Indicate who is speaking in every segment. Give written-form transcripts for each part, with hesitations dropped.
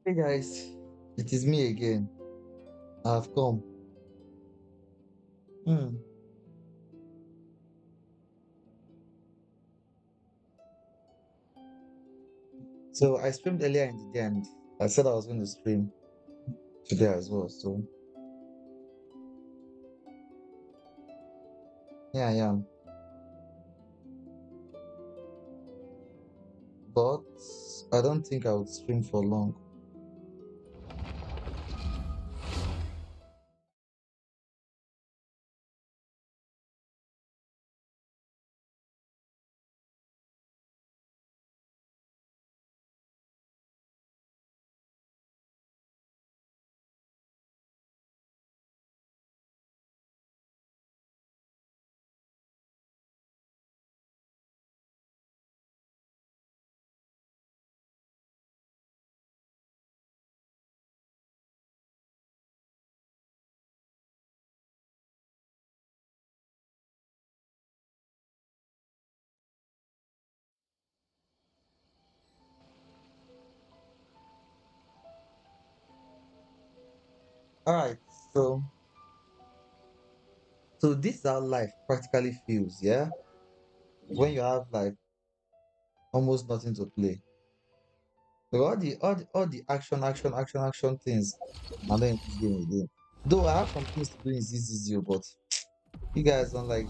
Speaker 1: Hey guys, it is me again. I've come. Hmm. So I streamed earlier in the day and I said I was going to stream today as well. So yeah, I am. But I don't think I would stream for long. All right. So so this is how life practically feels, yeah? When you have like almost nothing to play. So all the action things and then this game again. Though I have some things to do in this video, but you guys don't like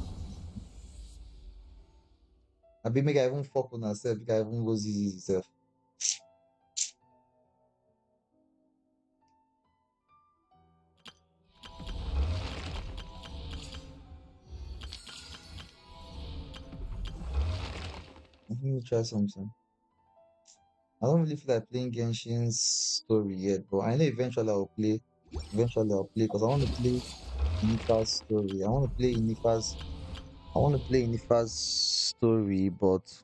Speaker 1: I be make I even fuck on myself, make I even go easy self. Let me try something. I don't really feel like playing Genshin's story yet, but I know eventually I'll play. Eventually I'll play because I want to play Inifa's story. I want to play Inifa's story, but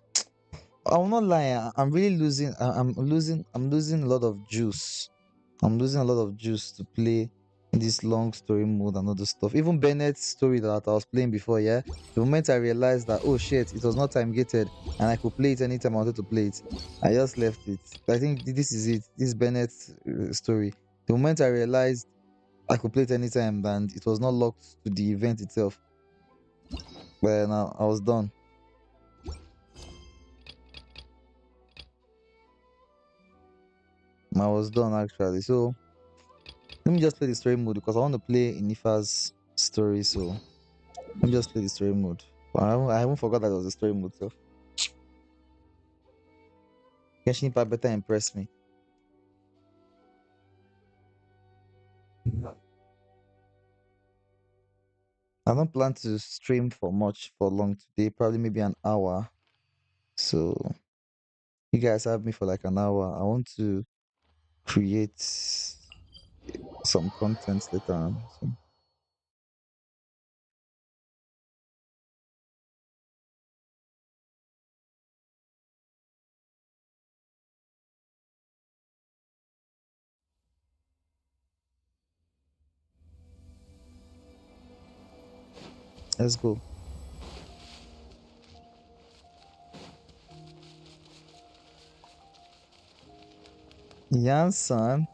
Speaker 1: I will not lie. I'm really losing. I'm losing a lot of juice. I'm losing a lot of juice to play this long story mode and all this stuff. Even Bennett's story that I was playing before, yeah. The moment I realized that, oh shit, it was not time gated and I could play it anytime I wanted to play it, I just left it. I think this is it. This Bennett's story. The moment I realized I could play it anytime and it was not locked to the event itself, then I was done. I was done actually. So let me just play the story mode because I want to play Inifa's story. So let me just play the story mode. But I haven't forgot that it was a story mode. So Genshin Impact better impress me. I don't plan to stream for much for long today. Probably maybe an hour. So you guys have me for like an hour. I want to create some content later on. So let's go. Yansan.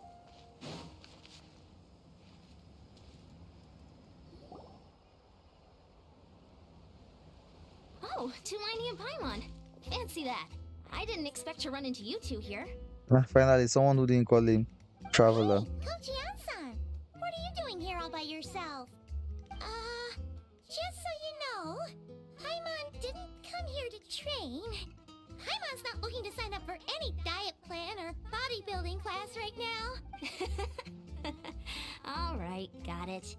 Speaker 2: Oh, Tulani and Paimon. Fancy that. I didn't expect to run into you two here.
Speaker 1: Finally, someone who didn't call him traveler.
Speaker 3: Hey, Coach Yansan! What are you doing here all by yourself? Just so you know, Paimon didn't come here to train. Paimon's not looking to sign up for any diet plan or bodybuilding class right now.
Speaker 2: All right, got it.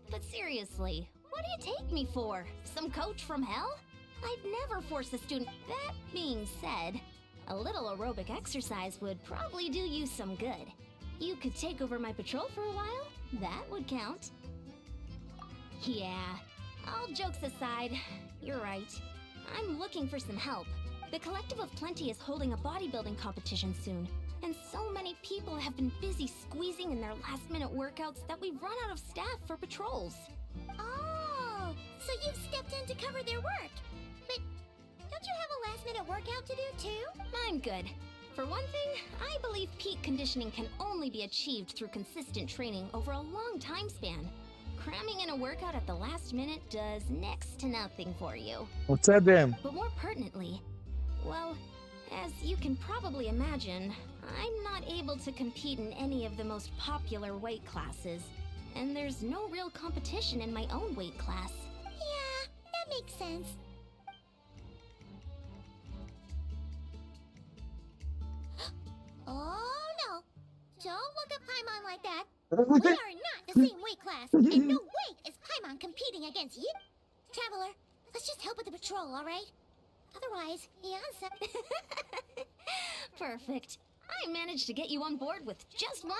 Speaker 2: But seriously, what do you take me for? Some coach from hell? I'd never force a student. That being said, a little aerobic exercise would probably do you some good. You could take over my patrol for a while. That would count. Yeah, all jokes aside, you're right. I'm looking for some help. The Collective of Plenty is holding a bodybuilding competition soon, and so many people have been busy squeezing in their last-minute workouts that we've run out of staff for patrols.
Speaker 3: Oh, so you've stepped in to cover their work. But don't you have a last-minute workout to do too?
Speaker 2: I'm good. For one thing, I believe peak conditioning can only be achieved through consistent training over a long time span. Cramming in a workout at the last minute does next to nothing for you.
Speaker 1: Well, tell them.
Speaker 2: But more pertinently, well, as you can probably imagine, I'm not able to compete in any of the most popular weight classes, and there's no real competition in my own weight class.
Speaker 3: Yeah, that makes sense. Oh no! Don't look at Paimon like that. We are not the same weight class, and no way is Paimon competing against you. Traveler, let's just help with the patrol, alright? Otherwise, Yansa...
Speaker 2: Perfect. I managed to get you on board with just one.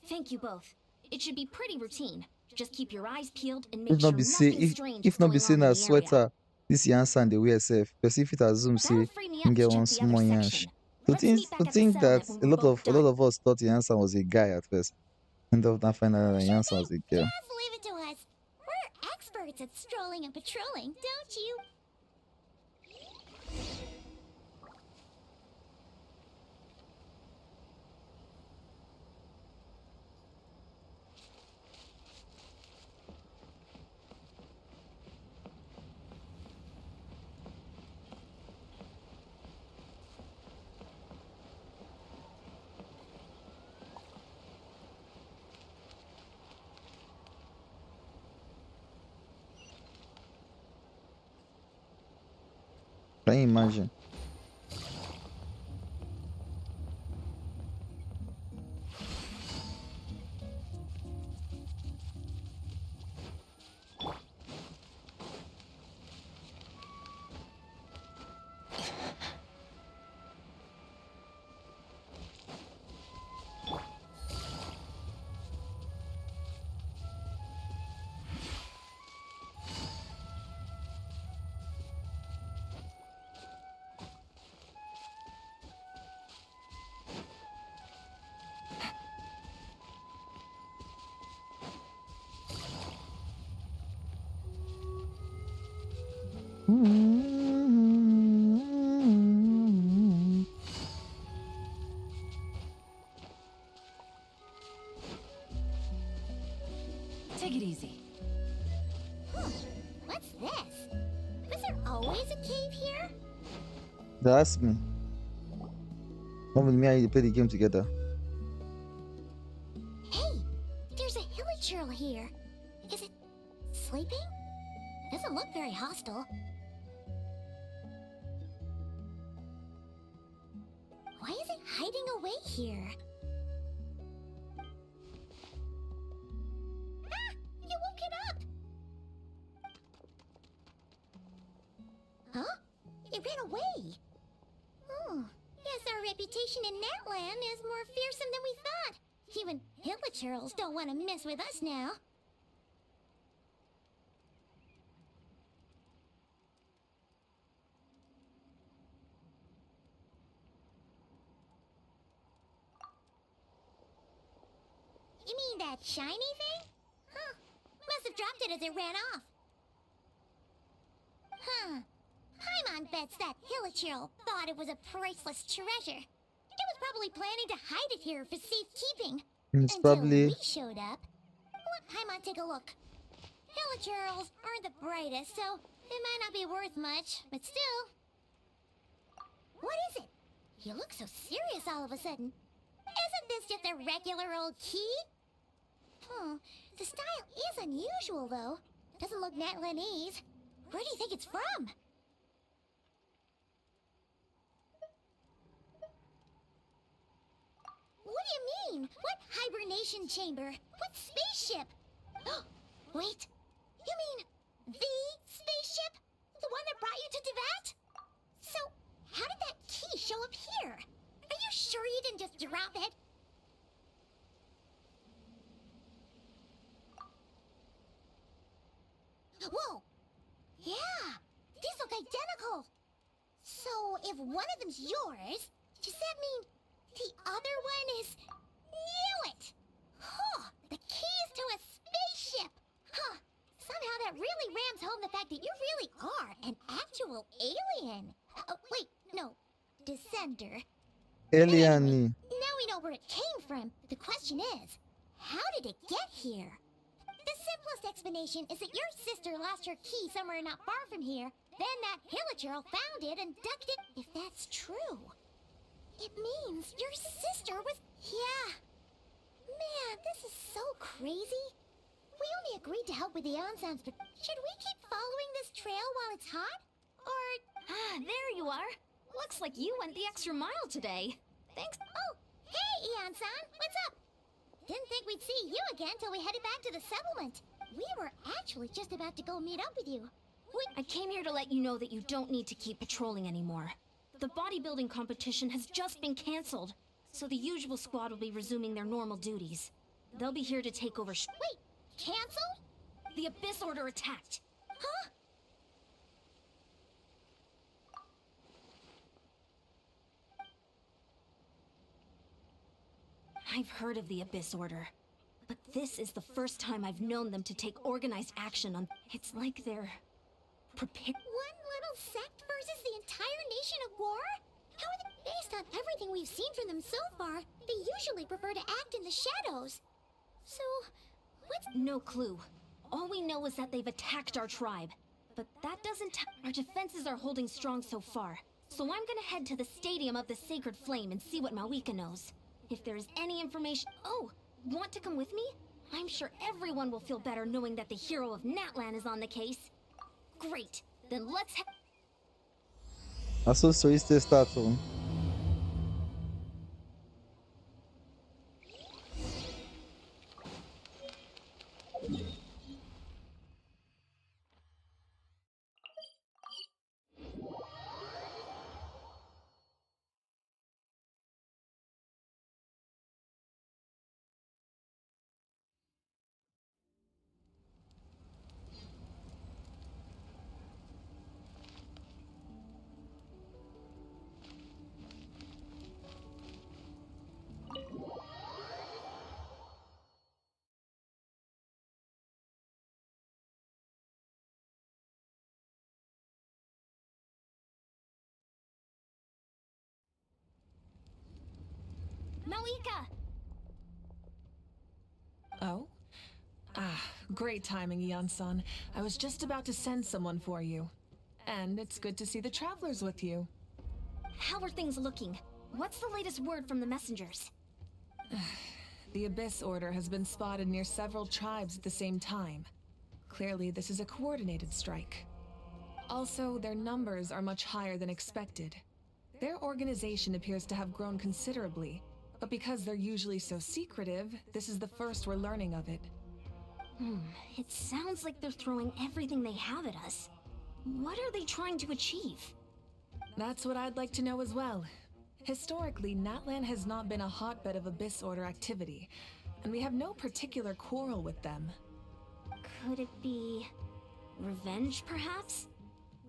Speaker 2: Thank you both. It should be pretty routine. Just keep your eyes peeled and make
Speaker 1: If
Speaker 2: sure
Speaker 1: not be say,
Speaker 2: nothing strange
Speaker 1: if
Speaker 2: is
Speaker 1: not
Speaker 2: going
Speaker 1: be
Speaker 2: on
Speaker 1: saying
Speaker 2: in
Speaker 1: a
Speaker 2: the area.
Speaker 1: sweater, this Yansa and the wear self. Because if it assume say
Speaker 2: That'll free me
Speaker 1: you
Speaker 2: up
Speaker 1: get
Speaker 2: to
Speaker 1: one
Speaker 2: check the other
Speaker 1: small yash.
Speaker 2: section.
Speaker 1: To
Speaker 2: Let's
Speaker 1: think,
Speaker 2: meet back
Speaker 1: to
Speaker 2: at the
Speaker 1: think that
Speaker 2: settlement when we're both
Speaker 1: a lot
Speaker 2: done.
Speaker 1: of us thought Yansa was a guy at first. End up not finding out that Yansa was a girl.
Speaker 3: Just leave it to us. We're experts at strolling and patrolling, don't you?
Speaker 1: Can you imagine?
Speaker 4: Take it easy.
Speaker 3: What's this? Was there always a cave here?
Speaker 1: They asked me. When will me and you play the game together?
Speaker 3: Hey, there's a hilichurl here. Is it sleeping? Doesn't look very hostile. Why is it hiding away here? Ah! You woke it up! Huh? It ran away. Oh, guess our reputation in that land is more fearsome than we thought. Even hilichurls don't want to mess with us now. You mean that shiny thing? Huh. Must have dropped it as it ran off. Huh. Paimon bets that hilichurl thought it was a priceless treasure. It was probably planning to hide it here for safekeeping.
Speaker 1: It's
Speaker 3: Until
Speaker 1: probably
Speaker 3: we showed up. Let Paimon take a look. Hilichurls aren't the brightest, so it might not be worth much, but still. What is it? You look so serious all of a sudden. Isn't this just a regular old key? The style is unusual, though. Doesn't look Natlanese. Where do you think it's from? What do you mean? What hibernation chamber? What spaceship? Wait, you mean the spaceship? The one that brought you to Teyvat? So, how did that key show up here? Are you sure you didn't just drop it? Whoa! Yeah! These look identical! So, if one of them's yours, does that mean the other one is... Knew it! Huh! The keys to a spaceship! Huh! Somehow that really rams home the fact that you really are an actual alien! Wait, no. Descender. Anyway,
Speaker 1: Eliani.
Speaker 3: now we know where it came from. The question is, how did it get here? The simplest explanation is that your sister lost her key somewhere not far from here. Then that Hilichurl found it and ducked it. If that's true, it means your sister was... Yeah. Man, this is so crazy. We only agreed to help with the ensembles, but should we keep following this trail while it's hot? Or...
Speaker 2: Ah, there you are. Looks like you went the extra mile today. Thanks.
Speaker 3: Oh, hey, Eon-san, what's up? Didn't think we'd see you again till we headed back to the settlement. We were actually just about to go meet up with you.
Speaker 2: I came here to let you know that you don't need to keep patrolling anymore. The bodybuilding competition has just been cancelled, so the usual squad will be resuming their normal duties. They'll be here to take over.
Speaker 3: Wait, canceled?
Speaker 2: The Abyss Order attacked.
Speaker 3: Huh?
Speaker 2: I've heard of the Abyss Order, but this is the first time I've known them to take organized action on... It's like they're... prepared.
Speaker 3: One little sect versus the entire nation of war? How are they... Based on everything we've seen from them so far, they usually prefer to act in the shadows. So, what's...
Speaker 2: No clue. All we know is that they've attacked our tribe. But that doesn't... Our defenses are holding strong so far. So I'm gonna head to the Stadium of the Sacred Flame and see what Mawika knows. If there is any information... Oh, want to come with me? I'm sure everyone will feel better knowing that the hero of Natlan is on the case. Great. Then let's head...
Speaker 1: Aso story still starts on.
Speaker 2: Mawika!
Speaker 4: Oh? Ah, great timing, Eon-san. I was just about to send someone for you. And it's good to see the travelers with you.
Speaker 2: How are things looking? What's the latest word from the messengers?
Speaker 4: The Abyss Order has been spotted near several tribes at the same time. Clearly, this is a coordinated strike. Also, their numbers are much higher than expected. Their organization appears to have grown considerably, but because they're usually so secretive, this is the first we're learning of it.
Speaker 2: It sounds like they're throwing everything they have at us. What are they trying to achieve?
Speaker 4: That's what I'd like to know as well. Historically, Natlan has not been a hotbed of Abyss Order activity, and we have no particular quarrel with them.
Speaker 2: Could it be... revenge, perhaps?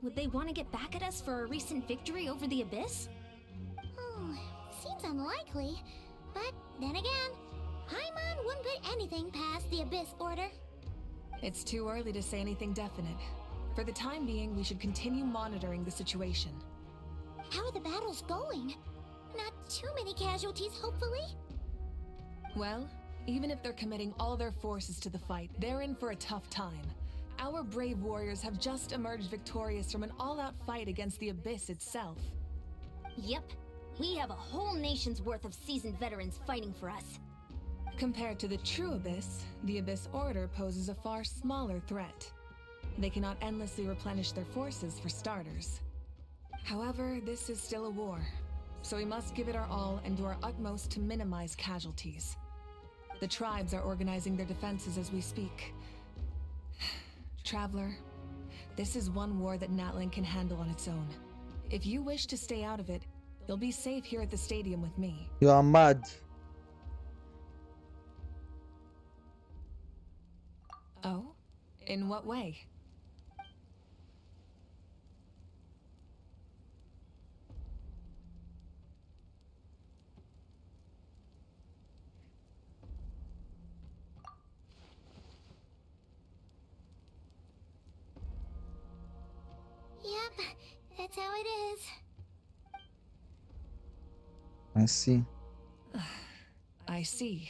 Speaker 2: Would they want to get back at us for a recent victory over the Abyss?
Speaker 3: Seems unlikely. But then again, Paimon wouldn't put anything past the Abyss Order.
Speaker 4: It's too early to say anything definite. For the time being, we should continue monitoring the situation.
Speaker 3: How are the battles going? Not too many casualties, hopefully?
Speaker 4: Well, even if they're committing all their forces to the fight, they're in for a tough time. Our brave warriors have just emerged victorious from an all-out fight against the Abyss itself.
Speaker 2: Yep. We have a whole nation's worth of seasoned veterans fighting for us.
Speaker 4: Compared to the true Abyss, the Abyss Order poses a far smaller threat. They cannot endlessly replenish their forces for starters. However, this is still a war, so we must give it our all and do our utmost to minimize casualties. The tribes are organizing their defenses as we speak. Traveler, this is one war that Natlan can handle on its own. If you wish to stay out of it, you'll be safe here at the stadium with me.
Speaker 1: You are mad.
Speaker 4: Oh? In what way?
Speaker 3: Yep, that's how it is.
Speaker 1: I see.
Speaker 4: I see.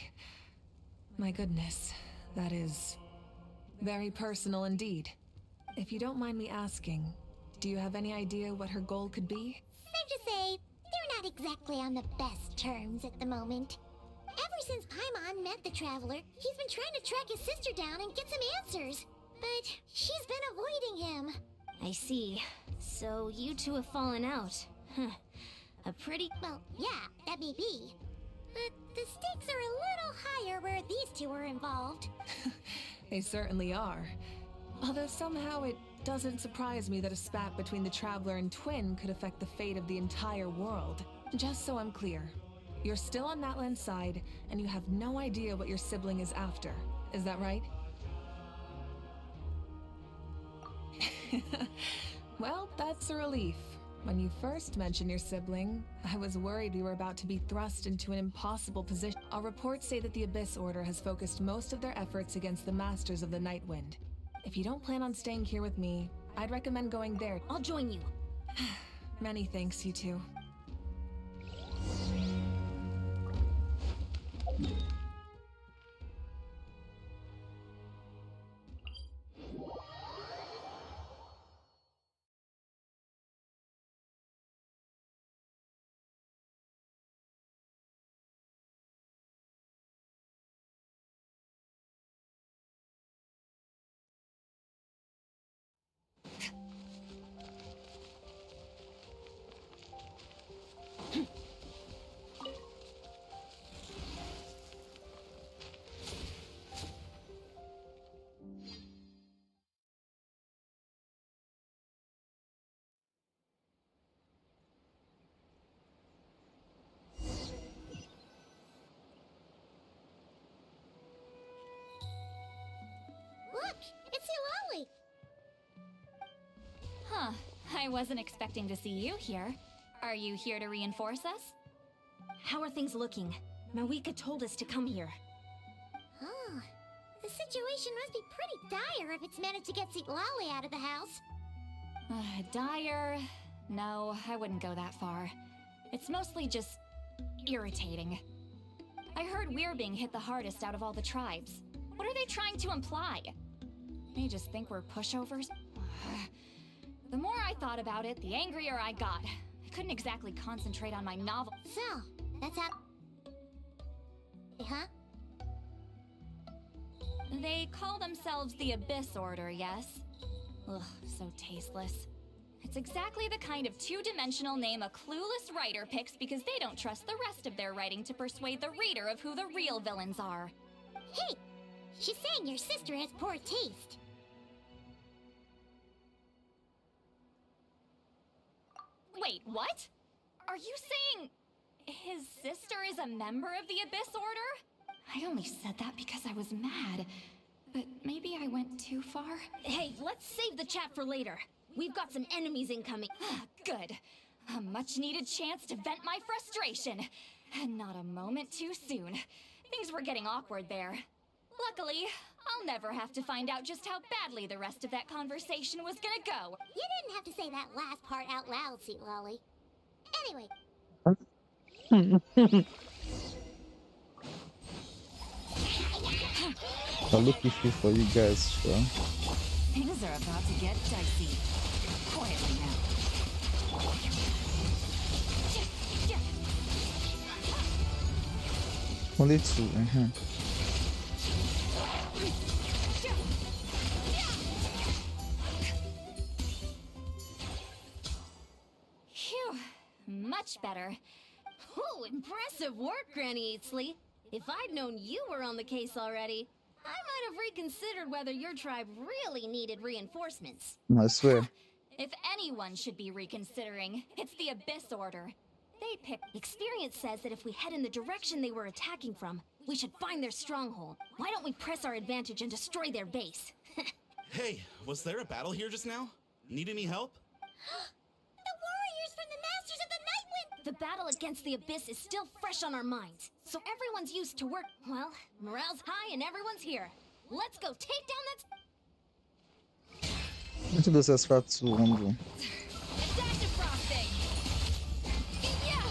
Speaker 4: My goodness, that is very personal indeed. If you don't mind me asking, do you have any idea what her goal could be?
Speaker 3: Safe to say, they're not exactly on the best terms at the moment. Ever since Paimon met the Traveler, he's been trying to track his sister down and get some answers. But she's been avoiding him.
Speaker 2: I see. So you two have fallen out. Huh. A pretty...
Speaker 3: Well, yeah, that may be. But the stakes are a little higher where these two are involved.
Speaker 4: They certainly are. Although somehow it doesn't surprise me that a spat between the Traveler and Twin could affect the fate of the entire world. Just so I'm clear, you're still on Natlan's side, and you have no idea what your sibling is after. Is that right? Well, that's a relief. When you first mentioned your sibling, I was worried we were about to be thrust into an impossible position. Our reports say that the Abyss Order has focused most of their efforts against the Masters of the Nightwind. If you don't plan on staying here with me, I'd recommend going there.
Speaker 2: I'll join you.
Speaker 4: Many thanks, you two.
Speaker 3: Look, it's Eulalie!
Speaker 5: Huh. I wasn't expecting to see you here. Are you here to reinforce us?
Speaker 2: How are things looking? Mawika told us to come here.
Speaker 3: Oh, the situation must be pretty dire if it's managed to get Eulalie out of the house.
Speaker 5: Dire? No, I wouldn't go that far. It's mostly just irritating. I heard we're being hit the hardest out of all the tribes. What are they trying to imply? They just think we're pushovers? The more I thought about it, the angrier I got. I couldn't exactly concentrate on my novel.
Speaker 3: So, that's how... Huh?
Speaker 5: They call themselves the Abyss Order, yes? Ugh, so tasteless. It's exactly the kind of two-dimensional name a clueless writer picks because they don't trust the rest of their writing to persuade the reader of who the real villains are.
Speaker 3: Hey! She's saying your sister has poor taste.
Speaker 5: Wait, what? Are you saying his sister is a member of the Abyss Order? I only said that because I was mad, but maybe I went too far.
Speaker 2: Hey, let's save the chat for later. We've got some enemies incoming.
Speaker 5: Good. A much-needed chance to vent my frustration. And not a moment too soon. Things were getting awkward there. Luckily, I'll never have to find out just how badly the rest of that conversation was gonna go.
Speaker 3: You didn't have to say that last part out loud, Eulalie. Anyway,
Speaker 1: A lucky few for you guys, sure.
Speaker 5: Things are about to get dicey. Quietly now.
Speaker 1: Only two,
Speaker 5: Phew. Much better.
Speaker 2: Oh, impressive work, Granny Eatsley. If I'd known you were on the case already, I might have reconsidered whether your tribe really needed reinforcements.
Speaker 1: I swear.
Speaker 5: If anyone should be reconsidering, it's the Abyss Order. They picked...
Speaker 2: Experience says that if we head in the direction they were attacking from, we should find their stronghold. Why don't we press our advantage and destroy their base?
Speaker 6: Hey, was there a battle here just now? Need any help?
Speaker 3: the warriors from the Masters of the Nightwind!
Speaker 2: The battle against the Abyss is still fresh on our minds, so everyone's used to work. Well, morale's high and everyone's here. Let's go take down that...
Speaker 1: Muito do satisfato, Andrew.
Speaker 5: Adaptive frosting! Yeah!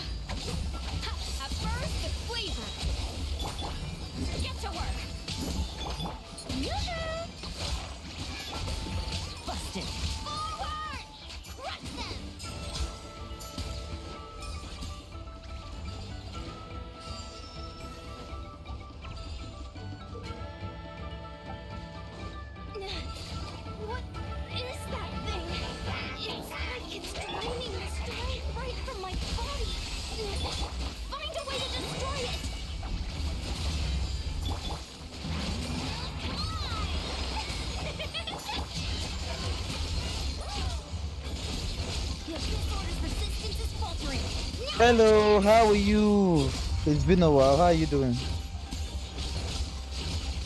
Speaker 1: Hello, how are you? It's been a while. How are you doing?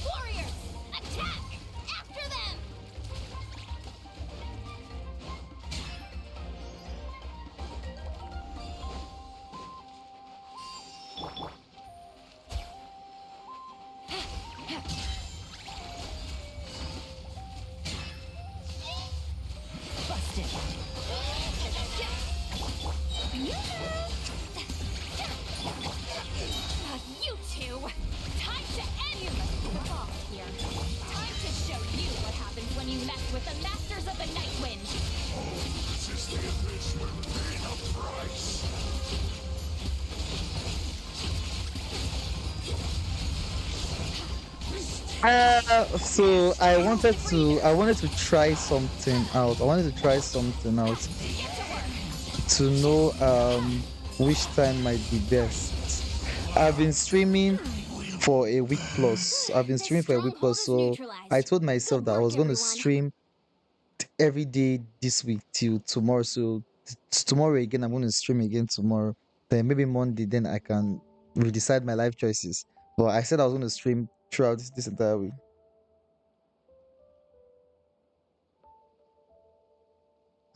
Speaker 2: Warriors, attack! After them!
Speaker 5: Busted. You two! Time to end you! The boss here. Time to show you what happens when you mess with the masters of the Night Wind!
Speaker 1: So I wanted to try something out. I wanted to try something out to know which time might be best. I've been streaming for a week plus. I've been
Speaker 2: The
Speaker 1: streaming for a week
Speaker 2: stronghold
Speaker 1: plus,
Speaker 2: is
Speaker 1: so I
Speaker 2: neutralized.
Speaker 1: told myself
Speaker 2: Good
Speaker 1: that I
Speaker 2: work,
Speaker 1: was going to
Speaker 2: everyone.
Speaker 1: stream every day this week till tomorrow. So tomorrow again, I'm going to stream again tomorrow. Then maybe Monday, then I can redecide my life choices. But I said I was going to stream throughout this entire week.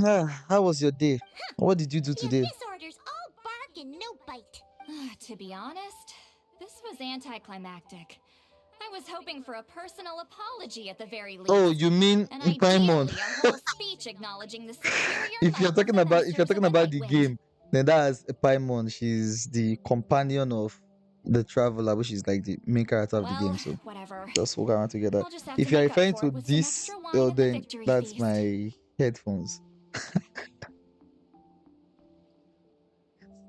Speaker 1: How was your day? What did you do
Speaker 3: The
Speaker 1: today?
Speaker 3: Abyss Orders all bark and no bite.
Speaker 5: To be honest, this was anticlimactic. I was hoping for a personal apology at the very least.
Speaker 1: Oh, you mean
Speaker 5: And
Speaker 1: Paimon?
Speaker 5: ideally, a whole speech acknowledging the superior
Speaker 1: If you're
Speaker 5: might of
Speaker 1: talking
Speaker 5: the
Speaker 1: about if you're
Speaker 5: masters of
Speaker 1: talking
Speaker 5: the
Speaker 1: about
Speaker 5: Night
Speaker 1: the
Speaker 5: Wind.
Speaker 1: game, then that's Paimon. She's the companion of the traveler, which is like the main character of the
Speaker 5: Well,
Speaker 1: game. So
Speaker 5: whatever.
Speaker 1: just walk around together.
Speaker 5: I'll just have
Speaker 1: If
Speaker 5: to
Speaker 1: you're
Speaker 5: make up
Speaker 1: referring
Speaker 5: for
Speaker 1: to
Speaker 5: it with some
Speaker 1: this,
Speaker 5: extra wine
Speaker 1: well,
Speaker 5: at the
Speaker 1: then
Speaker 5: victory
Speaker 1: that's
Speaker 5: feast.
Speaker 1: my headphones.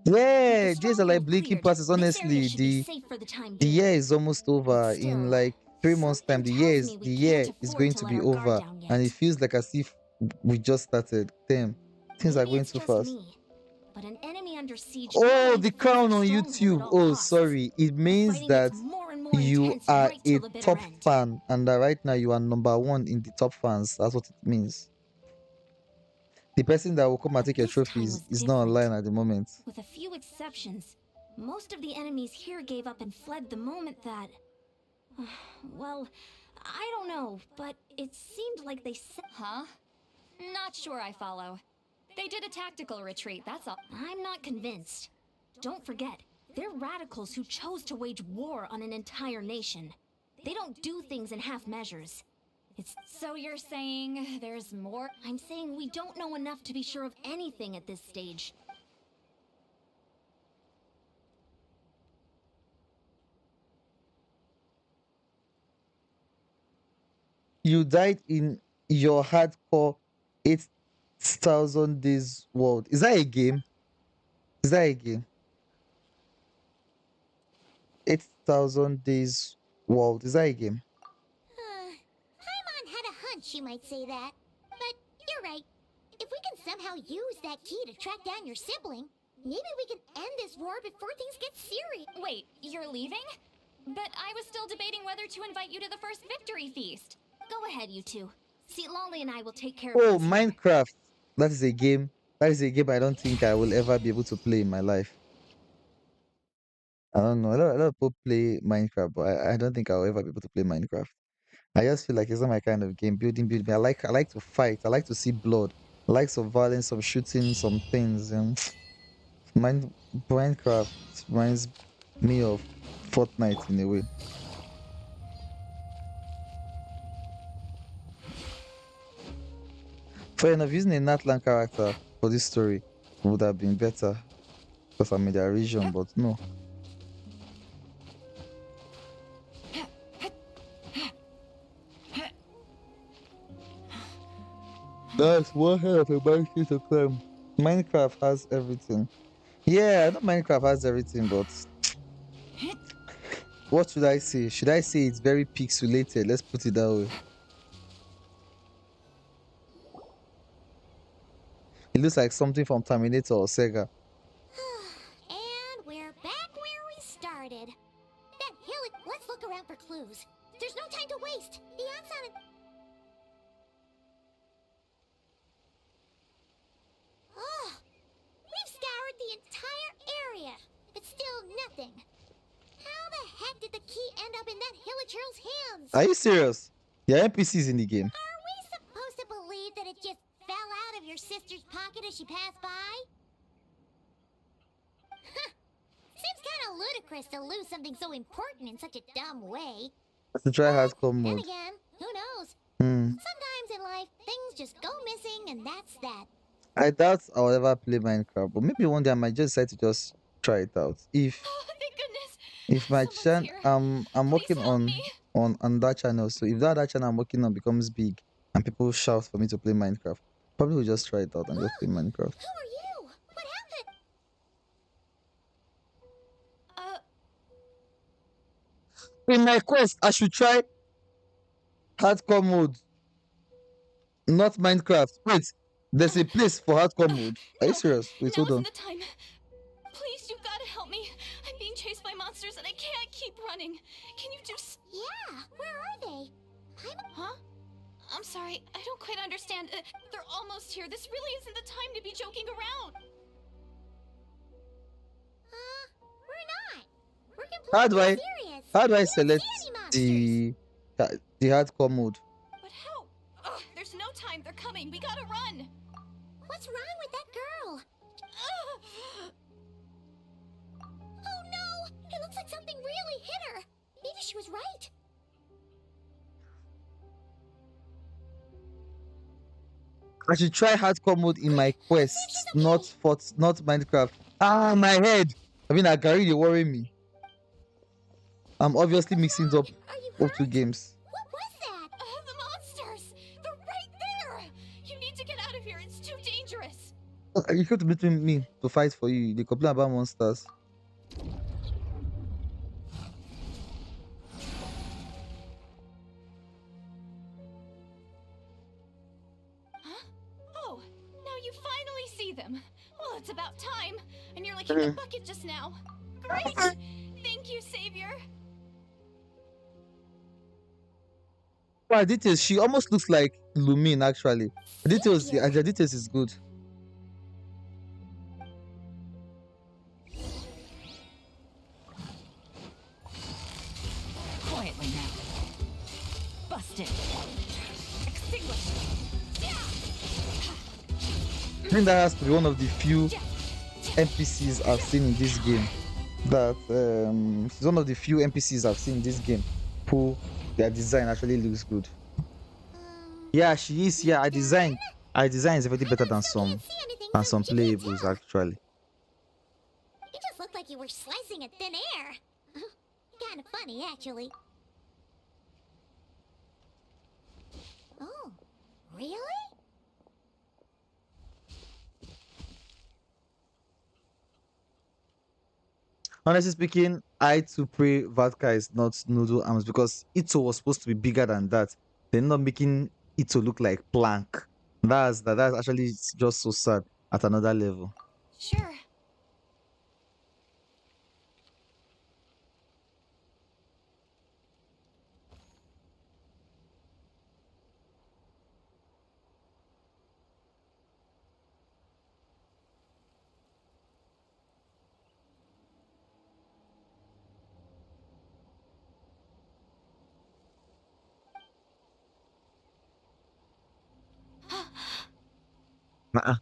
Speaker 1: Yeah,
Speaker 2: With the
Speaker 1: days are like
Speaker 2: stronghold
Speaker 1: blinking
Speaker 2: cleared,
Speaker 1: passes.
Speaker 2: this area
Speaker 1: Honestly,
Speaker 2: should be
Speaker 1: the
Speaker 2: safe for the time
Speaker 1: the
Speaker 2: being.
Speaker 1: year is almost
Speaker 2: But
Speaker 1: over. In
Speaker 2: still,
Speaker 1: like 3 months' time,
Speaker 2: something tells me we
Speaker 1: the
Speaker 2: can't
Speaker 1: year is
Speaker 2: afford
Speaker 1: going
Speaker 2: to
Speaker 1: to
Speaker 2: let
Speaker 1: be
Speaker 2: our guard
Speaker 1: over,
Speaker 2: down
Speaker 1: and
Speaker 2: yet.
Speaker 1: it feels like as if we just started. Damn, things are
Speaker 2: Maybe
Speaker 1: going
Speaker 2: it's
Speaker 1: too
Speaker 2: just
Speaker 1: fast.
Speaker 2: me, but an enemy under siege not
Speaker 1: Oh,
Speaker 2: only
Speaker 1: the
Speaker 2: defends
Speaker 1: crown
Speaker 2: our
Speaker 1: on
Speaker 2: stronghold at
Speaker 1: YouTube.
Speaker 2: all
Speaker 1: Oh,
Speaker 2: costs,
Speaker 1: sorry. It
Speaker 2: the
Speaker 1: means
Speaker 2: fighting gets
Speaker 1: that
Speaker 2: more and more
Speaker 1: you
Speaker 2: intense
Speaker 1: are
Speaker 2: right
Speaker 1: a
Speaker 2: till the bitter
Speaker 1: top
Speaker 2: end.
Speaker 1: fan, and that right now you are number one in the top fans. That's what it means. The person that will come and
Speaker 2: But
Speaker 1: take your
Speaker 2: this time
Speaker 1: trophies
Speaker 2: was
Speaker 1: is not
Speaker 2: different.
Speaker 1: online at the moment.
Speaker 2: With a few exceptions, most of the enemies here gave up and fled the moment that... Well, I don't know, but it seemed like they said...
Speaker 5: Huh? Not sure I follow. They did a tactical retreat, that's all.
Speaker 2: I'm not convinced. Don't forget, they're radicals who chose to wage war on an entire nation. They don't do things in half measures.
Speaker 5: So you're saying there's more?
Speaker 2: I'm saying we don't know enough to be sure of anything at this stage.
Speaker 1: You died in your hardcore 8,000 days world. Is that a game? Is that a game? 8,000 days world. Is that a game?
Speaker 3: Paimon had a hunch you might say that. But you're right. If we can somehow use that key to track down your sibling, maybe we can end this war before things get serious.
Speaker 5: Wait, you're leaving? But I was still debating whether to invite you to the first victory feast.
Speaker 2: Go ahead, you two. See, Lolly and I will take care of
Speaker 1: Oh,
Speaker 2: things here.
Speaker 1: Minecraft. That is a game. That is a game I don't think I will ever be able to play in my life. I don't know. A lot of people play Minecraft, but I don't think I'll ever be able to play Minecraft. I just feel like it's not my kind of game. Building. I like to fight. I like to see blood. I like some violence, some shooting, some things. And Minecraft reminds me of Fortnite in a way. Fair enough, using a Natlan character for this story would have been better because I'm in their region, but no. That's one hell of a mountain to climb. Minecraft has everything. Yeah, I know Minecraft has everything, but what should I say? Should I say it's very pixelated? Let's put it that way. It looks like something from Terminator or Sega.
Speaker 3: And we're back where we started. That hillock, let's look around for clues. There's no time to waste. The odds on it. Oh, we've scoured the entire something. How the heck did the key end up in that Hilichurl's hands?
Speaker 1: Are you serious? There are NPCs in the game.
Speaker 3: Are we supposed to believe that it just fell out of your sister's pocket as she passed by? Seems kind of ludicrous to lose something so important in such a dumb way.
Speaker 1: Have to try hardcore
Speaker 3: Then
Speaker 1: mode.
Speaker 3: again, who knows?
Speaker 1: Hmm.
Speaker 3: Sometimes in life, things just go missing, and that's that.
Speaker 1: I doubt I'll ever play Minecraft, but maybe one day I might just decide to just try it out.
Speaker 5: Oh, thank goodness.
Speaker 1: If my
Speaker 5: Someone's
Speaker 1: channel,
Speaker 5: here.
Speaker 1: I'm
Speaker 5: Please
Speaker 1: working
Speaker 5: help me.
Speaker 1: on that channel, so if that other channel I'm working on becomes big and people shout for me to play Minecraft, probably will just try it out and just play Minecraft.
Speaker 3: Who are you? What happened?
Speaker 1: In my quest, I should try hardcore mode, not Minecraft. Wait, there's a place for hardcore mode. Are you
Speaker 5: No,
Speaker 1: serious? Wait,
Speaker 5: now
Speaker 1: hold on.
Speaker 5: isn't the time. Please, you've got to help me. I'm being chased by monsters and I can't keep running. Can you
Speaker 3: Yeah, where are they?
Speaker 5: Huh? I'm sorry, I don't quite understand. They're almost here. This really isn't the time to be joking around.
Speaker 3: We're not. We're
Speaker 1: How do
Speaker 3: completely
Speaker 1: I
Speaker 3: serious.
Speaker 1: how do I
Speaker 3: We don't
Speaker 1: select
Speaker 3: see any monsters.
Speaker 1: the hardcore mode?
Speaker 5: But how? Ugh, there's no time. They're coming. We gotta run.
Speaker 3: What's wrong with that girl?
Speaker 5: Ugh.
Speaker 3: Oh no! It looks like something really hit her. Maybe she was right.
Speaker 1: I should try hardcore mode in my quest, not Minecraft. Ah, my head. I mean, Gary, they worry me. I'm obviously mixing up
Speaker 3: Are you
Speaker 1: up two
Speaker 3: hurt?
Speaker 1: games.
Speaker 3: What was that?
Speaker 5: The monsters! They're right there! You need to get out of here. It's too dangerous.
Speaker 1: You have to meet me to fight for you. They complain about monsters.
Speaker 5: Huh? Oh, now you finally see them. Well, it's about time. I nearly kicked the bucket just now. Great! Thank you, Savior.
Speaker 1: Wow, details. She almost looks like Lumin actually. Details, yeah, the details is good.
Speaker 7: Quietly now. Busted. Extinguished.
Speaker 1: I think that has to be one of the few NPCs I've seen in this game. That she's one of the few NPCs I've seen in this game who their design actually looks good. Yeah, she is. Yeah, her design is a bit better than some playables actually.
Speaker 3: It just looked like you were slicing at thin air. Kind of funny, actually. Oh, really?
Speaker 1: Honestly speaking, I to pray Vodka is not noodle arms because Ito was supposed to be bigger than that. They're not making Ito look like plank. That's actually just so sad at another level.
Speaker 5: Sure.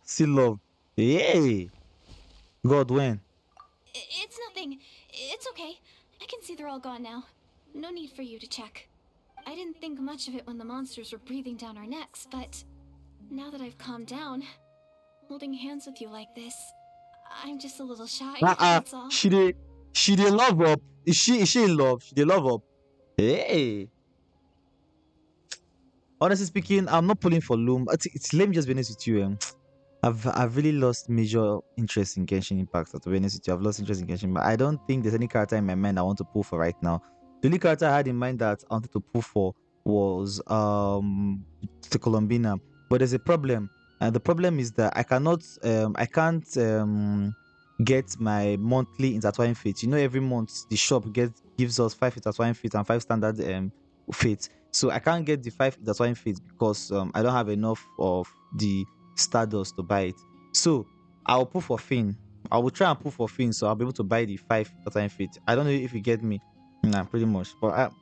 Speaker 1: Still love. Yay! God when?
Speaker 5: It's nothing. It's okay. I can see they're all gone now. No need for you to check. I didn't think much of it when the monsters were breathing down our necks, but now that I've calmed down, holding hands with you like this, I'm just a little shy, that's all.
Speaker 1: She dey love up. Is she in love? She dey love up. Hey. Honestly speaking, I'm not pulling for Loom. Let me just be honest with you. I've really lost major interest in Genshin Impact. To be honest with you, I've lost interest in Genshin. But I don't think there's any character in my mind I want to pull for right now. The only character I had in mind that I wanted to pull for was the Colombina. But there's a problem. And the problem is that I can't get my monthly intertwined fate. You know, every month the shop gives us 5 intertwined fate and 5 standard fate. So I can't get the 5 intertwined fate because I don't have enough of the Stardust to buy it. So I'll pull for Finn.
Speaker 8: I will try and pull for Finn, so I'll be able to buy the 5 Fit. I don't know if you get me. Nah, pretty much. But
Speaker 3: Have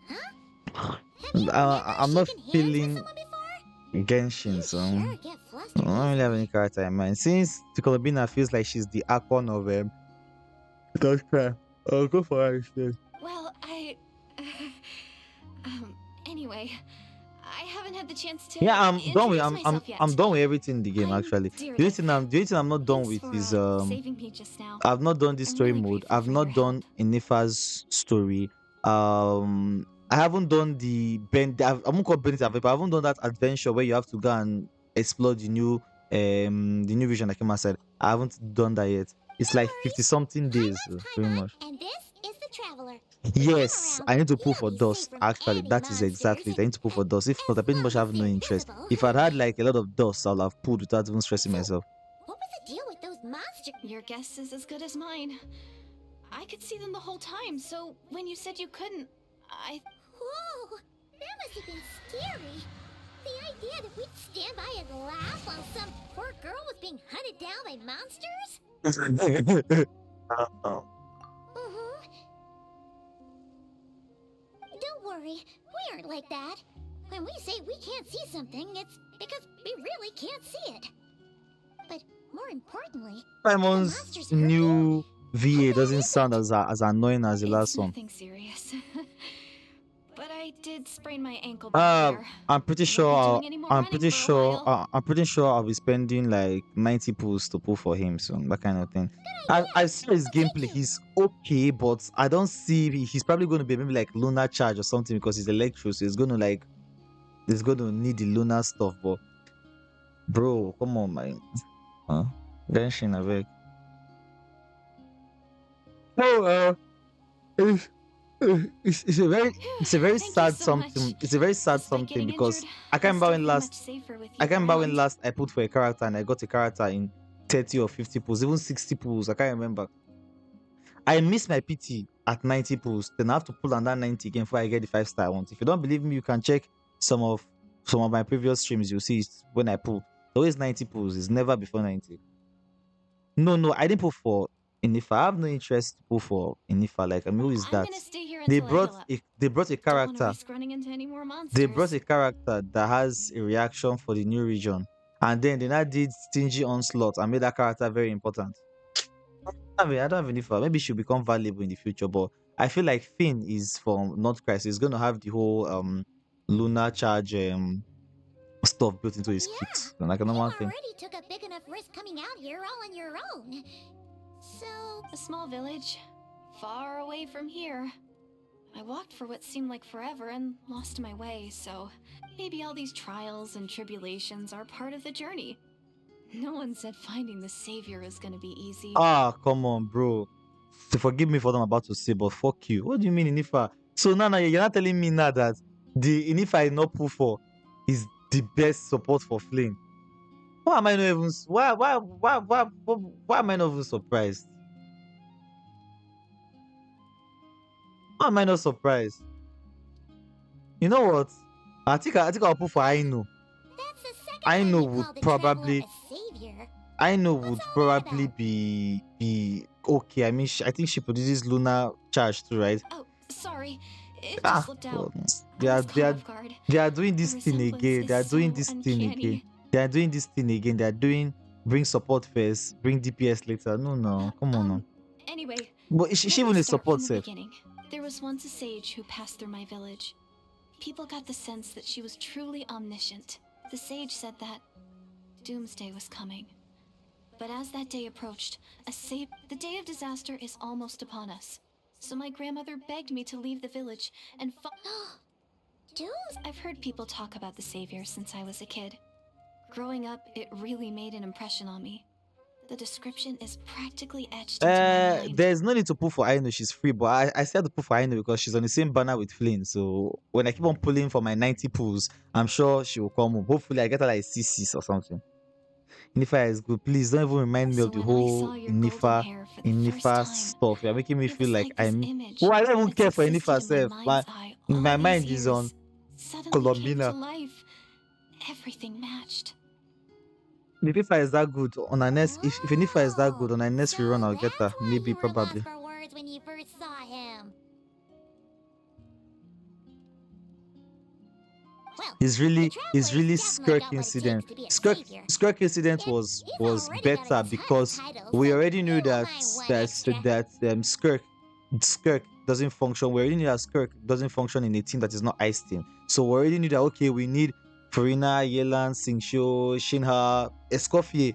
Speaker 3: you never
Speaker 8: I'm not
Speaker 3: shaken hands with
Speaker 8: feeling
Speaker 3: someone before?
Speaker 8: Genshin,
Speaker 3: You
Speaker 8: so
Speaker 3: sure get
Speaker 8: I
Speaker 3: flustered
Speaker 8: don't really have
Speaker 3: easily.
Speaker 8: any character in mind. Since the Columbina feels like she's the icon of don't cry. I'll go for her instead.
Speaker 5: Well, anyway, I haven't had the chance to
Speaker 8: Yeah, I'm done with
Speaker 5: introduce myself yet.
Speaker 8: I'm done with everything in the game
Speaker 5: I'm
Speaker 8: actually.
Speaker 5: Diridith.
Speaker 8: The only thing I'm not done
Speaker 5: Thanks
Speaker 8: with
Speaker 5: for
Speaker 8: is
Speaker 5: saving me just now.
Speaker 8: I've not done this
Speaker 5: I'm
Speaker 8: story
Speaker 5: really
Speaker 8: mode.
Speaker 5: grateful
Speaker 8: I've
Speaker 5: for your
Speaker 8: not
Speaker 5: help.
Speaker 8: done Enifa's story. I haven't done the I won't call Bennett but I haven't done that adventure where you have to go and explore the new vision that came outside. I haven't done that yet. It's
Speaker 3: No
Speaker 8: like 50
Speaker 3: worries.
Speaker 8: something
Speaker 3: I'm
Speaker 8: days,
Speaker 3: not
Speaker 8: pretty
Speaker 3: Paimon,
Speaker 8: much.
Speaker 3: and this is the Traveler. With him
Speaker 8: Yes,
Speaker 3: around,
Speaker 8: I need to pull
Speaker 3: you'll
Speaker 8: for
Speaker 3: be safe
Speaker 8: dust.
Speaker 3: from
Speaker 8: Actually,
Speaker 3: any
Speaker 8: that is
Speaker 3: monsters,
Speaker 8: exactly it. I need to pull for dust. If not, I
Speaker 3: as
Speaker 8: pretty
Speaker 3: long
Speaker 8: much have
Speaker 3: as
Speaker 8: no
Speaker 3: you're
Speaker 8: interest.
Speaker 3: invisible.
Speaker 8: If I'd had like a lot of dust, I'll have pulled without even stressing
Speaker 3: So,
Speaker 8: myself.
Speaker 3: what was the deal with those monsters?
Speaker 5: Your guess is as good as mine. I could see them the whole time, so when you said you couldn't, I...
Speaker 3: Whoa, that must have been scary. The idea that we'd stand by and laugh while some poor girl was being hunted down by monsters? Uh-huh. Don't worry, we aren't like that. When we say we can't see something, it's because we really can't see it. But more importantly,
Speaker 8: Simon's
Speaker 3: monsters
Speaker 8: new VA
Speaker 3: What
Speaker 8: doesn't
Speaker 3: is
Speaker 8: sound
Speaker 3: it?
Speaker 8: as annoying as the
Speaker 5: It's
Speaker 8: last one.
Speaker 5: nothing serious. But I did sprain my ankle back there.
Speaker 8: I'm pretty
Speaker 5: Won't
Speaker 8: sure
Speaker 5: be doing any more running for a while.
Speaker 8: I'm pretty sure I'll be spending like 90 pulls to pull for him soon, that kind of thing. I saw his gameplay.
Speaker 3: you.
Speaker 8: He's okay, but I don't see he's probably going to be maybe like lunar charge or something because he's electro, so he's going to need the lunar stuff. But bro, come on, man. Huh? Genshin, I beg. Oh, it's, it's a very
Speaker 5: Thank you
Speaker 8: sad
Speaker 5: so much.
Speaker 8: something. It's a very sad
Speaker 5: Despite
Speaker 8: something
Speaker 5: getting
Speaker 8: because
Speaker 5: injured,
Speaker 8: I can't remember
Speaker 5: still
Speaker 8: when
Speaker 5: feel
Speaker 8: last
Speaker 5: much safer with
Speaker 8: I
Speaker 5: you
Speaker 8: can't remember when
Speaker 5: around.
Speaker 8: last I put for a character and I got a character in 30 or 50 pulls, even 60 pulls. I can't remember. I miss my PT at 90 pulls. Then I have to pull another 90 again before I get the 5-star I want. If you don't believe me, you can check some of my previous streams. You'll see when I pull. Always 90 pulls. It's never before 90. No, I didn't pull for Inifa. I have no interest to pull for Inifa. Like, I mean, who is
Speaker 5: I'm
Speaker 8: that?
Speaker 5: gonna stay here
Speaker 8: They
Speaker 5: until I
Speaker 8: brought
Speaker 5: heal up.
Speaker 8: they brought a
Speaker 5: Don't want to
Speaker 8: character.
Speaker 5: risk running into any more monsters.
Speaker 8: They brought a character that has a reaction for the new region. And then they now did Stingy Onslaught and made that character very important. I don't have any for maybe she'll become valuable in the future, but I feel like Finn is from North Christ. He's gonna have the whole lunar charge stuff built into his
Speaker 3: Yeah,
Speaker 8: kit. Like a
Speaker 3: you
Speaker 8: normal thing.
Speaker 3: already took a big enough risk coming out here all on your own. So,
Speaker 5: A small village, far away from here. I walked for what seemed like forever and lost my way, so maybe all these trials and tribulations are part of the journey. No one said finding the savior is gonna be easy.
Speaker 8: Ah, come on, bro. Forgive me for what I'm about to say, but fuck you. What do you mean Inifa? So now you're not telling me now that the Inifa I not pull for is the best support for Flame. Why am I not even why am I not even surprised? Why am I not surprised? You know what? I think I'll put for Aino.
Speaker 3: that's the second
Speaker 8: I
Speaker 3: time
Speaker 8: know
Speaker 3: we
Speaker 8: would
Speaker 3: called the
Speaker 8: probably
Speaker 3: Traveler a savior.
Speaker 8: Aino
Speaker 3: What's
Speaker 8: would
Speaker 3: all that
Speaker 8: probably
Speaker 3: about?
Speaker 8: be okay. I mean, I think she produces lunar charge too, right?
Speaker 5: Oh, sorry. It
Speaker 8: Ah,
Speaker 5: just slipped out.
Speaker 8: God.
Speaker 5: I was caught off guard.
Speaker 8: They are doing
Speaker 5: The
Speaker 8: this thing
Speaker 5: resemblance
Speaker 8: again.
Speaker 5: is
Speaker 8: They are doing
Speaker 5: so
Speaker 8: this thing again.
Speaker 5: uncanny.
Speaker 8: They are doing this thing again. They are doing bring support first, bring DPS later. No, come on now.
Speaker 5: Anyway,
Speaker 8: But
Speaker 5: let
Speaker 8: she
Speaker 5: me
Speaker 8: even a
Speaker 5: start
Speaker 8: support
Speaker 5: from the
Speaker 8: self.
Speaker 5: beginning. There was once a sage who passed through my village. People got the sense that she was truly omniscient. The sage said that doomsday was coming. But as that day approached, the day of disaster is almost upon us. So my grandmother begged me to leave the village and
Speaker 3: Dudes,
Speaker 5: I've heard people talk about the savior since I was a kid. Growing up, it really made an impression on me. The description is practically etched into my mind.
Speaker 8: There's no need to pull for Aino, she's free, but I still have to pull for Aino because she's on the same banner with Flynn. So when I keep on pulling for my 90 pulls, I'm sure she will come home. Hopefully I get her like CCs or something. Inifa is good. Please don't even remind me
Speaker 5: So
Speaker 8: of the
Speaker 5: when I
Speaker 8: whole
Speaker 5: saw your golden hair for the first time,
Speaker 8: stuff. You're making me
Speaker 5: it
Speaker 8: feel
Speaker 5: was
Speaker 8: like
Speaker 5: like this
Speaker 8: I'm.
Speaker 5: image
Speaker 8: Oh, I don't even
Speaker 5: that's
Speaker 8: care for
Speaker 5: existed
Speaker 8: Inifa
Speaker 5: in
Speaker 8: self.
Speaker 5: my
Speaker 8: My
Speaker 5: mind's eye
Speaker 8: my
Speaker 5: all
Speaker 8: mind
Speaker 5: these
Speaker 8: is on
Speaker 5: years suddenly came
Speaker 8: Colombina.
Speaker 5: to life. Everything matched.
Speaker 8: If Nifa is that good on our next, if Nifa is that good on our next
Speaker 3: So
Speaker 8: rerun, I'll get her.
Speaker 3: that's why
Speaker 8: Maybe,
Speaker 3: you were lost
Speaker 8: probably.
Speaker 3: for words when you first saw him. Well,
Speaker 8: It's
Speaker 3: the
Speaker 8: really
Speaker 3: Traveler's definitely
Speaker 8: Skirk
Speaker 3: got what it
Speaker 8: incident.
Speaker 3: takes to be a
Speaker 8: Skirk
Speaker 3: savior.
Speaker 8: Skirk incident
Speaker 3: And
Speaker 8: was
Speaker 3: he's already got a
Speaker 8: better
Speaker 3: ton of
Speaker 8: because
Speaker 3: titles,
Speaker 8: we
Speaker 3: so
Speaker 8: already
Speaker 3: he
Speaker 8: knew
Speaker 3: won't
Speaker 8: that
Speaker 3: mind one extra.
Speaker 8: Skirk doesn't function. We already knew that Skirk doesn't function in a team that is not Ice Team. So we already knew that okay, we need Farina, Yelan, Singshio, Shinha, Escoffier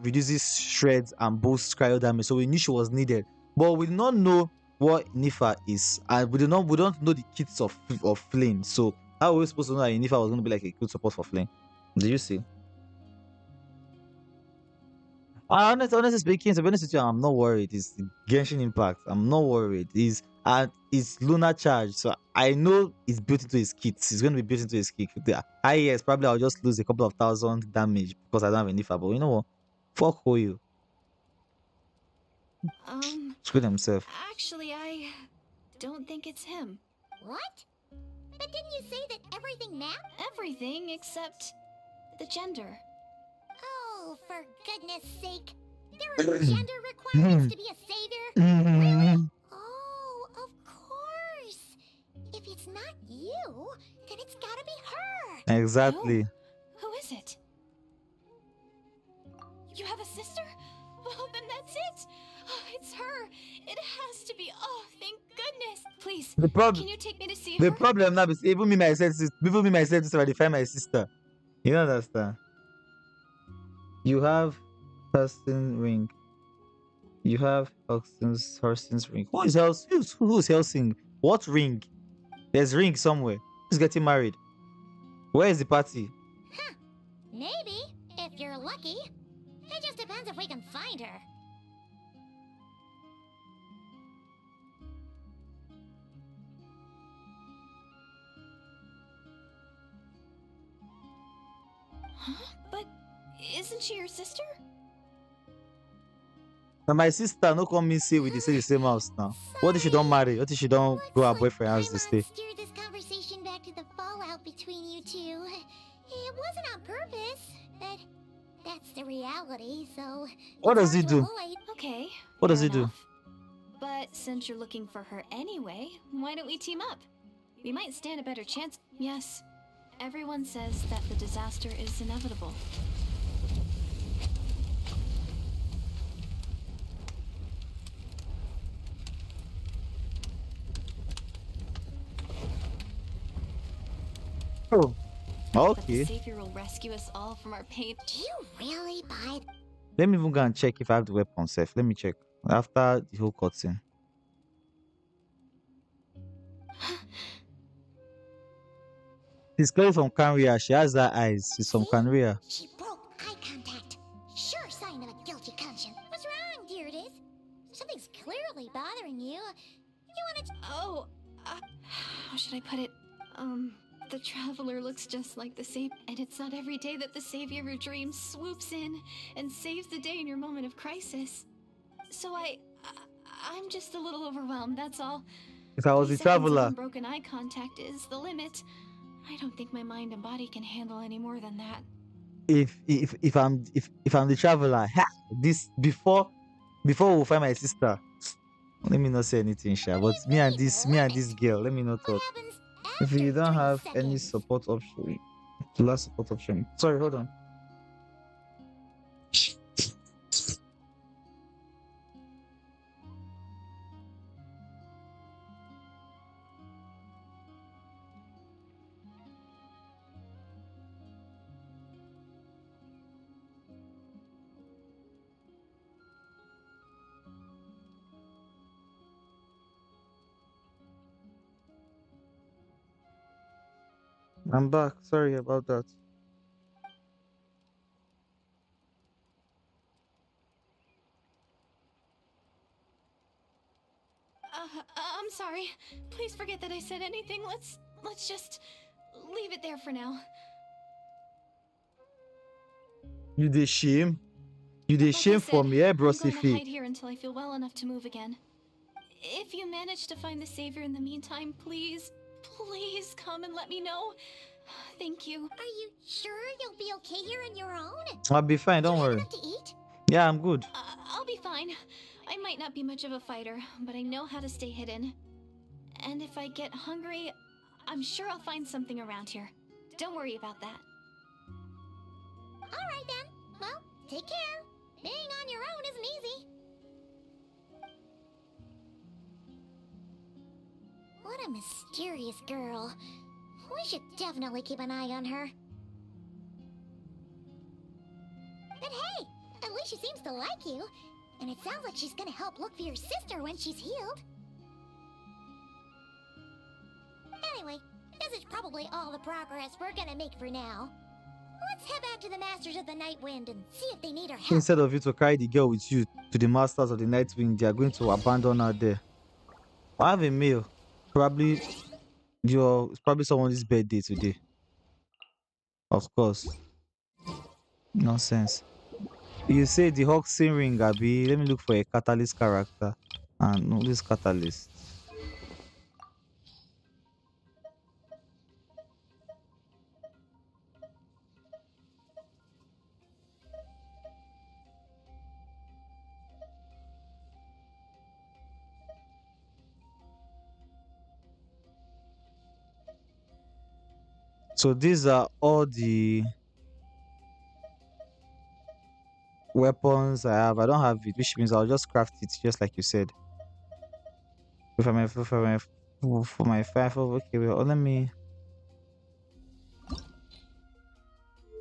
Speaker 8: reduces shreds and boosts cryo damage. So we knew she was needed. But we did not know what Nifa is. And we don't know the kits of Flame. So how were we supposed to know that Nifa was going to be like a good support for Flame? Do you see? Honestly speaking, to be honest with you, I'm not worried. It's the Genshin Impact. I'm not worried. It's Lunar Charge. So I know it's built into his kits. It's going to be built into his kit. Yes, probably I'll just lose a couple of thousand damage because I don't have a Nifa. But you know what? Fuck you. Screw themselves.
Speaker 5: Actually, I don't think it's him.
Speaker 3: What? But didn't you say that everything mapped?
Speaker 5: Everything except the gender.
Speaker 3: Oh, for goodness sake. There are gender requirements to be a savior? Really? Oh, of course. If it's not you, then it's gotta be her.
Speaker 8: Exactly.
Speaker 5: Who is it? You have a sister? Well, then that's it. Oh, it's her. It has to be. Oh, thank goodness. Please,
Speaker 8: The problem,
Speaker 5: can you take me to see
Speaker 8: the
Speaker 5: her?
Speaker 8: problem now is even me myself, if I define my sister. You don't understand. You have person ring. You have Helsing's ring. Who's Helsing? What ring? There's ring somewhere. Who's getting married? Where is the party?
Speaker 3: Huh. Maybe, if you're lucky. It just depends if we can find her.
Speaker 5: Huh? But isn't she your sister?
Speaker 8: Now my sister no come me say we dey stay the same house now. What if she don't marry? What if she don't go her boyfriend house to stay?
Speaker 3: Steer this conversation back to the fallout between you two. It wasn't on purpose, but that's the reality, so...
Speaker 8: What
Speaker 3: it's
Speaker 8: does he
Speaker 3: hard to
Speaker 8: do?
Speaker 3: avoid.
Speaker 5: Okay.
Speaker 8: What does
Speaker 5: fair
Speaker 8: he do?
Speaker 5: enough. But since you're looking for her anyway, why don't we team up? We might stand a better chance. Yes. Everyone says that the disaster is inevitable.
Speaker 8: Oh,
Speaker 5: But the
Speaker 8: okay.
Speaker 5: Savior will rescue us all from our pain.
Speaker 3: Do you really buy...
Speaker 8: Let me even go and check if I have the weapon safe. Let me check after the whole cutscene. She's clearly from Kanria. She has that eyes. She's from
Speaker 3: See?
Speaker 8: Kanria.
Speaker 3: She broke eye contact. Sure sign of a guilty conscience. What's wrong, Deirdre? Something's clearly bothering you. You wanna...
Speaker 5: Oh, how should I put it? The Traveler looks just like the Savior, and it's not every day that the Savior of your dreams swoops in and saves the day in your moment of crisis. So I'm just a little overwhelmed, that's all.
Speaker 8: If I was
Speaker 5: 3
Speaker 8: a
Speaker 5: seconds of
Speaker 8: traveler,
Speaker 5: unbroken eye contact is the limit. I don't think my mind and body can handle any more than that.
Speaker 8: if I'm the traveler, this before we'll find my sister. Let me not say anything, Sha. But me and this girl, let me not
Speaker 3: What
Speaker 8: talk.
Speaker 3: happens
Speaker 8: If
Speaker 3: after
Speaker 8: you don't
Speaker 3: 3
Speaker 8: have any
Speaker 3: seconds?
Speaker 8: support option, the last support option. Sorry, hold on. I'm back. Sorry about that.
Speaker 5: I'm sorry. Please forget that I said anything. Let's just leave it there for now.
Speaker 8: You dey shame? You dey
Speaker 5: Like I
Speaker 8: shame for
Speaker 5: said,
Speaker 8: me, eh, bro?
Speaker 5: I'm going to
Speaker 8: Sifi?
Speaker 5: hide here until I feel well enough to move again. If you manage to find the Savior in the meantime, please come and let me know. Thank you.
Speaker 3: Are you sure you'll be okay here on your own?
Speaker 8: I'll be fine.
Speaker 3: Do
Speaker 8: Don't
Speaker 3: you have
Speaker 8: worry.
Speaker 3: enough to eat?
Speaker 8: Yeah, I'm good.
Speaker 5: I'll be fine. I might not be much of a fighter, but I know how to stay hidden. And if I get hungry, I'm sure I'll find something around here. Don't worry about that.
Speaker 3: All right then. Well, take care. Being on your own isn't easy. What a mysterious girl. We should definitely keep an eye on her. But hey, at least she seems to like you. And it sounds like she's gonna help look for your sister when she's healed. Anyway, this is probably all the progress we're gonna make for now. Let's head back to the Masters of the Night Wind and see if they need our help.
Speaker 8: Instead of you to carry the girl with you to the Masters of the Night Wing, they are going to abandon her there. I have a mail. Probably it's probably someone's birthday today. Of course. Nonsense. You say the Hawksing ring, Abby. Let me look for a catalyst character. And no, this catalyst. So these are all the weapons I have. I don't have it, which means I'll just craft it just like you said. For my five, okay, well, let me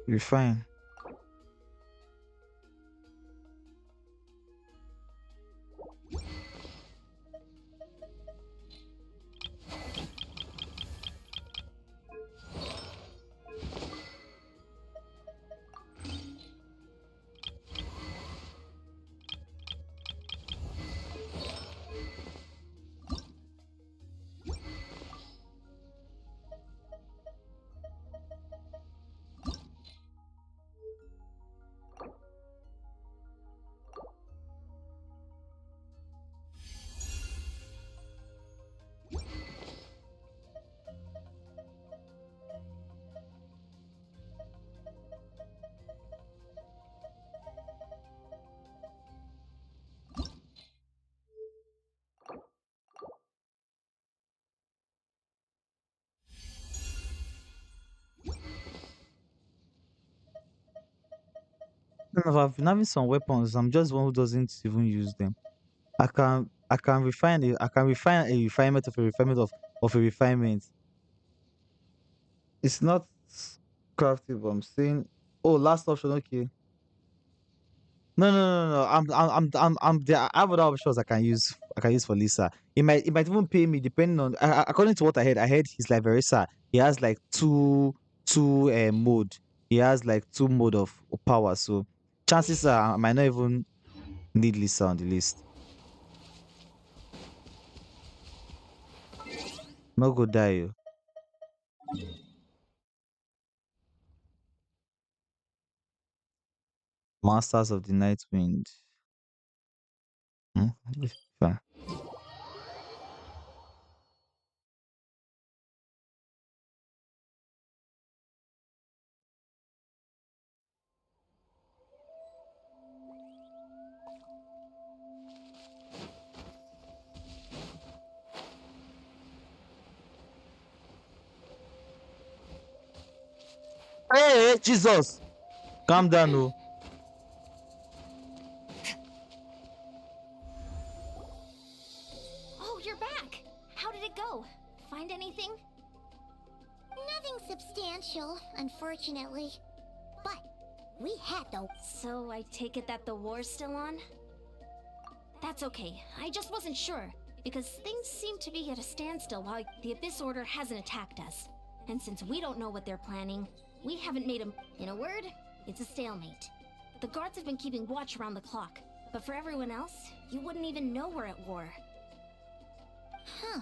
Speaker 8: refine. No, I've been having some weapons. I'm just one who doesn't even use them. I can refine it. I can refine a refinement of a refinement of a refinement. It's not craftable. I'm saying, oh, last option. Okay. No. I'm there. I have other options I can use. I can use for Lisa. It might even pay me depending on according to what I heard. I heard he's like Verisa. He has like two mode. He has like two mode of power. So chances are I might not even need Lisa on the list. No go die. Oh. Masters of the Night Wind. Hmm? Fine. Hey, Jesus! Calm down, oh.
Speaker 2: Oh, you're back. How did it go? Find anything?
Speaker 3: Nothing substantial, unfortunately. But we had the...
Speaker 2: So I take it that the war's still on? That's okay. I just wasn't sure, because things seem to be at a standstill while the Abyss Order hasn't attacked us. And since we don't know what they're planning, we haven't made a... In a word, it's a stalemate. The guards have been keeping watch around the clock, but for everyone else, you wouldn't even know we're at war.
Speaker 3: Huh.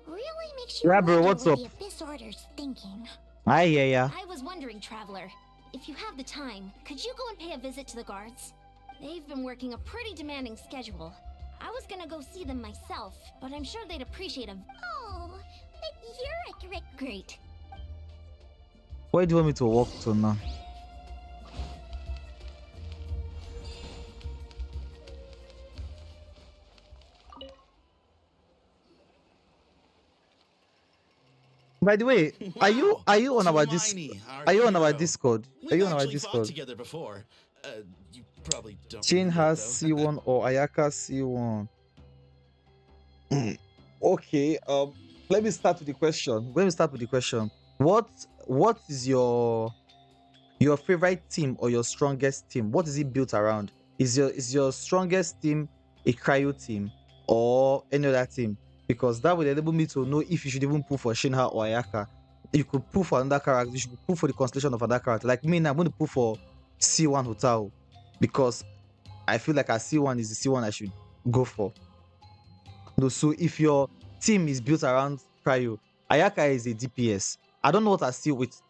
Speaker 3: Really makes you
Speaker 8: Yeah,
Speaker 3: wonder
Speaker 8: bro, what's
Speaker 3: what
Speaker 8: up?
Speaker 3: the Abyss Order's thinking.
Speaker 8: I hear ya.
Speaker 2: I was wondering, Traveler, if you have the time, could you go and pay a visit to the guards? They've been working a pretty demanding schedule. I was gonna go see them myself, but I'm sure they'd appreciate a...
Speaker 3: Oh, but you're a great...
Speaker 2: Great.
Speaker 8: Where do you want me to walk to now? By the way,
Speaker 6: Wow,
Speaker 8: are you on our
Speaker 6: Hermione,
Speaker 8: are you on our
Speaker 6: hero.
Speaker 8: Discord? Are
Speaker 6: We've
Speaker 8: you on our
Speaker 6: actually fought
Speaker 8: Discord?
Speaker 6: together before. You probably don't
Speaker 8: Chin
Speaker 6: remember it
Speaker 8: has
Speaker 6: though.
Speaker 8: C1 or Ayaka C1. Okay. Let me start with the question. Let me start with the question. What what is your favorite team or your strongest team? What is it built around? Is your strongest team a cryo team or any other team? Because that will enable me to know if you should even pull for Shinha or Ayaka. You could pull for another character. You should pull for the constellation of another character. Like me, now, I'm going to pull for C1 Hotel because I feel like a C1 is the C1 I should go for. No, so if your team is built around cryo, Ayaka is a DPS. I don't know what I see with.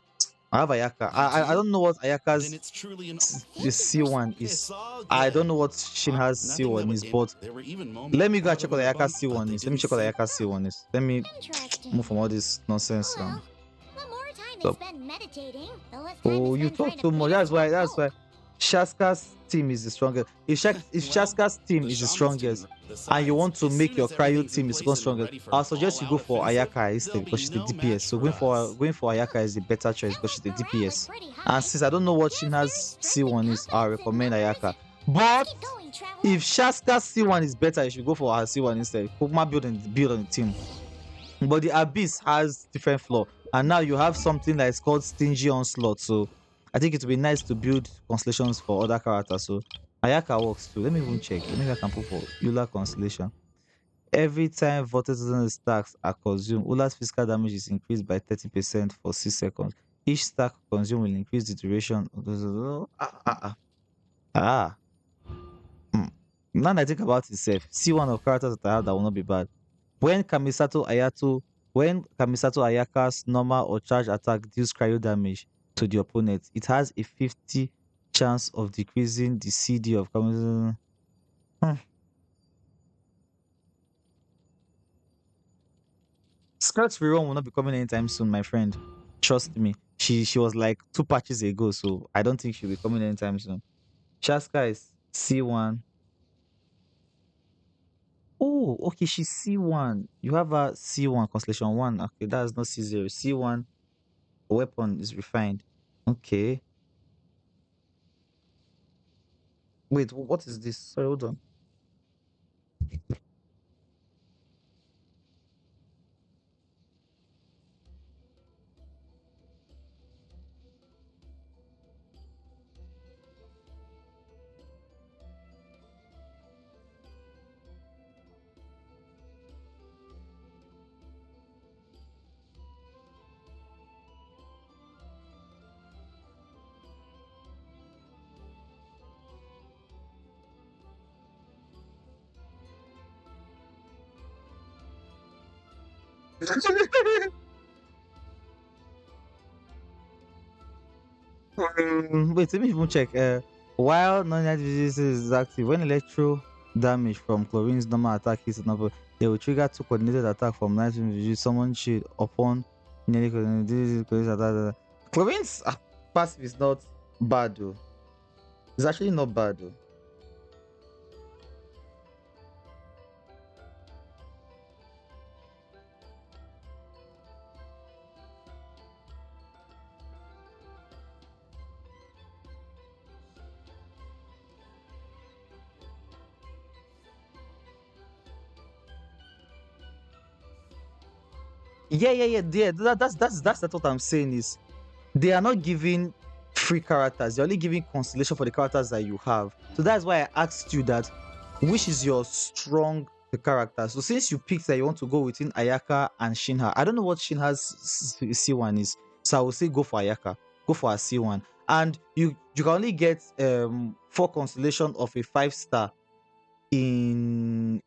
Speaker 8: I have Ayaka.
Speaker 6: You
Speaker 8: I
Speaker 6: do?
Speaker 8: don't know what
Speaker 6: Then
Speaker 8: Ayaka's
Speaker 6: it's truly an.
Speaker 8: the
Speaker 3: Thank you for
Speaker 8: C1
Speaker 6: It's
Speaker 8: is.
Speaker 6: all
Speaker 8: I
Speaker 6: good.
Speaker 8: don't know what Shinha's
Speaker 6: Nothing that
Speaker 8: C1
Speaker 6: would.
Speaker 8: is, but
Speaker 6: There were even
Speaker 8: let
Speaker 6: moments
Speaker 8: me go and
Speaker 6: proud
Speaker 8: check
Speaker 6: of
Speaker 8: what
Speaker 6: our
Speaker 8: Ayaka's
Speaker 6: bump, but
Speaker 8: C1
Speaker 6: they
Speaker 8: is. Let me
Speaker 6: didn't
Speaker 8: check what
Speaker 6: seem.
Speaker 8: Ayaka's C1 is. Let me
Speaker 3: Interesting.
Speaker 8: move from all this nonsense.
Speaker 3: Oh well. The more time I
Speaker 8: So-
Speaker 3: spend meditating, the less time
Speaker 8: Oh,
Speaker 3: I
Speaker 8: you
Speaker 3: spend
Speaker 8: talk
Speaker 3: trying to
Speaker 8: too much.
Speaker 3: please
Speaker 8: That's why.
Speaker 3: one
Speaker 8: That's why.
Speaker 3: folk.
Speaker 8: Shaska's team is the strongest. If
Speaker 6: Well,
Speaker 8: Shaska's team
Speaker 6: the
Speaker 8: is the
Speaker 6: shaman's doing.
Speaker 8: strongest, and you
Speaker 6: Besides,
Speaker 8: want to
Speaker 6: as
Speaker 8: make
Speaker 6: soon
Speaker 8: your
Speaker 6: as
Speaker 8: cryo
Speaker 6: everything's in
Speaker 8: team is
Speaker 6: place
Speaker 8: second
Speaker 6: and we're
Speaker 8: strongest,
Speaker 6: ready for
Speaker 8: I'll
Speaker 6: an
Speaker 8: suggest you
Speaker 6: all-out
Speaker 8: go for
Speaker 6: offensive,
Speaker 8: Ayaka instead
Speaker 6: there'll
Speaker 8: because
Speaker 6: be
Speaker 8: she's the
Speaker 6: no
Speaker 8: DPS.
Speaker 6: match
Speaker 8: So
Speaker 6: for us.
Speaker 8: going for Ayaka is the better choice because
Speaker 3: Sounds
Speaker 8: she's
Speaker 3: like
Speaker 8: the
Speaker 3: morale is
Speaker 8: DPS.
Speaker 3: pretty high.
Speaker 8: And since I don't know what
Speaker 3: Yes, very
Speaker 8: Shinha's
Speaker 3: strict with
Speaker 8: C1 is, I'll
Speaker 3: confidence in
Speaker 8: recommend
Speaker 3: numbers.
Speaker 8: Ayaka.
Speaker 3: Let's
Speaker 8: But
Speaker 3: keep going, traveler.
Speaker 8: if Shaska's C1 is better, you should go for her C1 instead. Kuma build on the team. But the Abyss has different floor. And now you have something that is called Stingy Onslaught. So I think it would be nice to build constellations for other characters. So Ayaka works too. Let me even check. Maybe I can put for Eula Constellation. Every time Vortex stacks are consumed, Ula's physical damage is increased by 30% for 6 seconds. Each stack consumed will increase the duration. Ah. Hmm. Now that I think about it, safe. See one of characters that I have that will not be bad. When Kamisato Ayato, when Kamisato Ayaka's normal or charge attack deals cryo damage to the opponent, it has a 50 chance of decreasing the CD of Kamisato. Hmm. Skirt's rerun will not be coming anytime soon, my friend. Trust me. She was like 2 patches ago, so I don't think she'll be coming anytime soon. Shaska is C1. Oh, okay, she's C1. You have a C1 Constellation 1. Okay, that's not C0. C1 weapon is refined. Okay. Wait, what is this? Sorry, hold on. Wait, let me even check. While non disease is active, when electro damage from chlorine's normal attack hits another, they will trigger 2 coordinated attack from nitrogen visual summon shield upon nearly coordinated attack. Chlorine's passive is not bad though. It's actually not bad though. Yeah. That's what I'm saying is they are not giving free characters. They're only giving constellation for the characters that you have. So that's why I asked you that which is your strong character. So since you picked that you want to go within Ayaka and Shinha, I don't know what Shinha's C1 is. So I will say go for Ayaka. Go for a C1. And you can only get 4 constellation of a 5-star in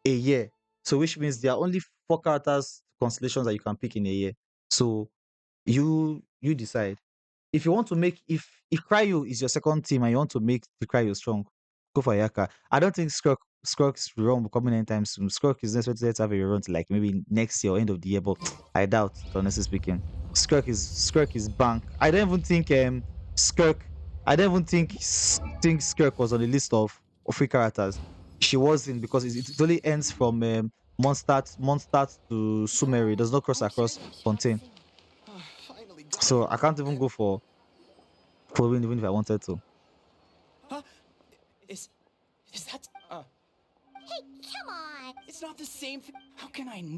Speaker 8: a year. So which means there are only 4 characters constellations that you can pick in a year. So you decide. If you want to make if Cryo is your second team and you want to make the Cryo strong, go for Ayaka. I don't think Skrull's rerun will come in anytime soon. Skrull is necessary to have a rerun to like maybe next year or end of the year, but I doubt, honestly speaking. Skirk is bank. I don't even think Skirk. I don't even think Skirk was on the list of free characters. She wasn't because it only ends from Mondstadt to Sumeru. It does not cross across Fontaine.
Speaker 6: Finally got
Speaker 8: So
Speaker 6: here
Speaker 8: I
Speaker 6: in
Speaker 8: can't even
Speaker 6: the
Speaker 8: go for win even if I wanted to.
Speaker 6: Huh? Is is that
Speaker 3: Hey, come on!
Speaker 6: it's not the same thing. How can I
Speaker 3: No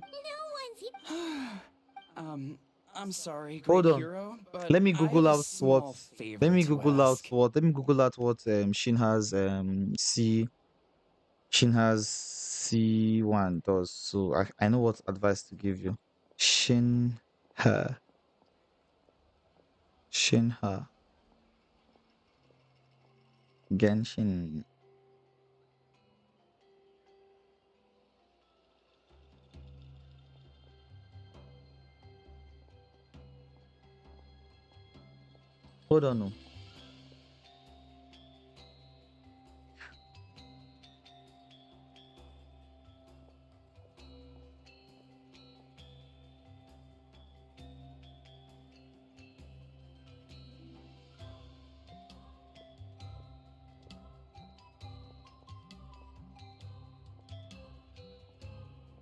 Speaker 3: one's...
Speaker 6: I'm sorry,
Speaker 8: Hold
Speaker 6: great
Speaker 8: on.
Speaker 6: hero, but
Speaker 8: Let me
Speaker 6: I
Speaker 8: Google
Speaker 6: have a
Speaker 8: out what
Speaker 6: small
Speaker 8: let
Speaker 6: favor
Speaker 8: me
Speaker 6: to
Speaker 8: Google out
Speaker 6: ask.
Speaker 8: what let me Google out what Shin has Shin has C1 does. So I know what advice to give you. Shin her Shin her Genshin. Hold on no.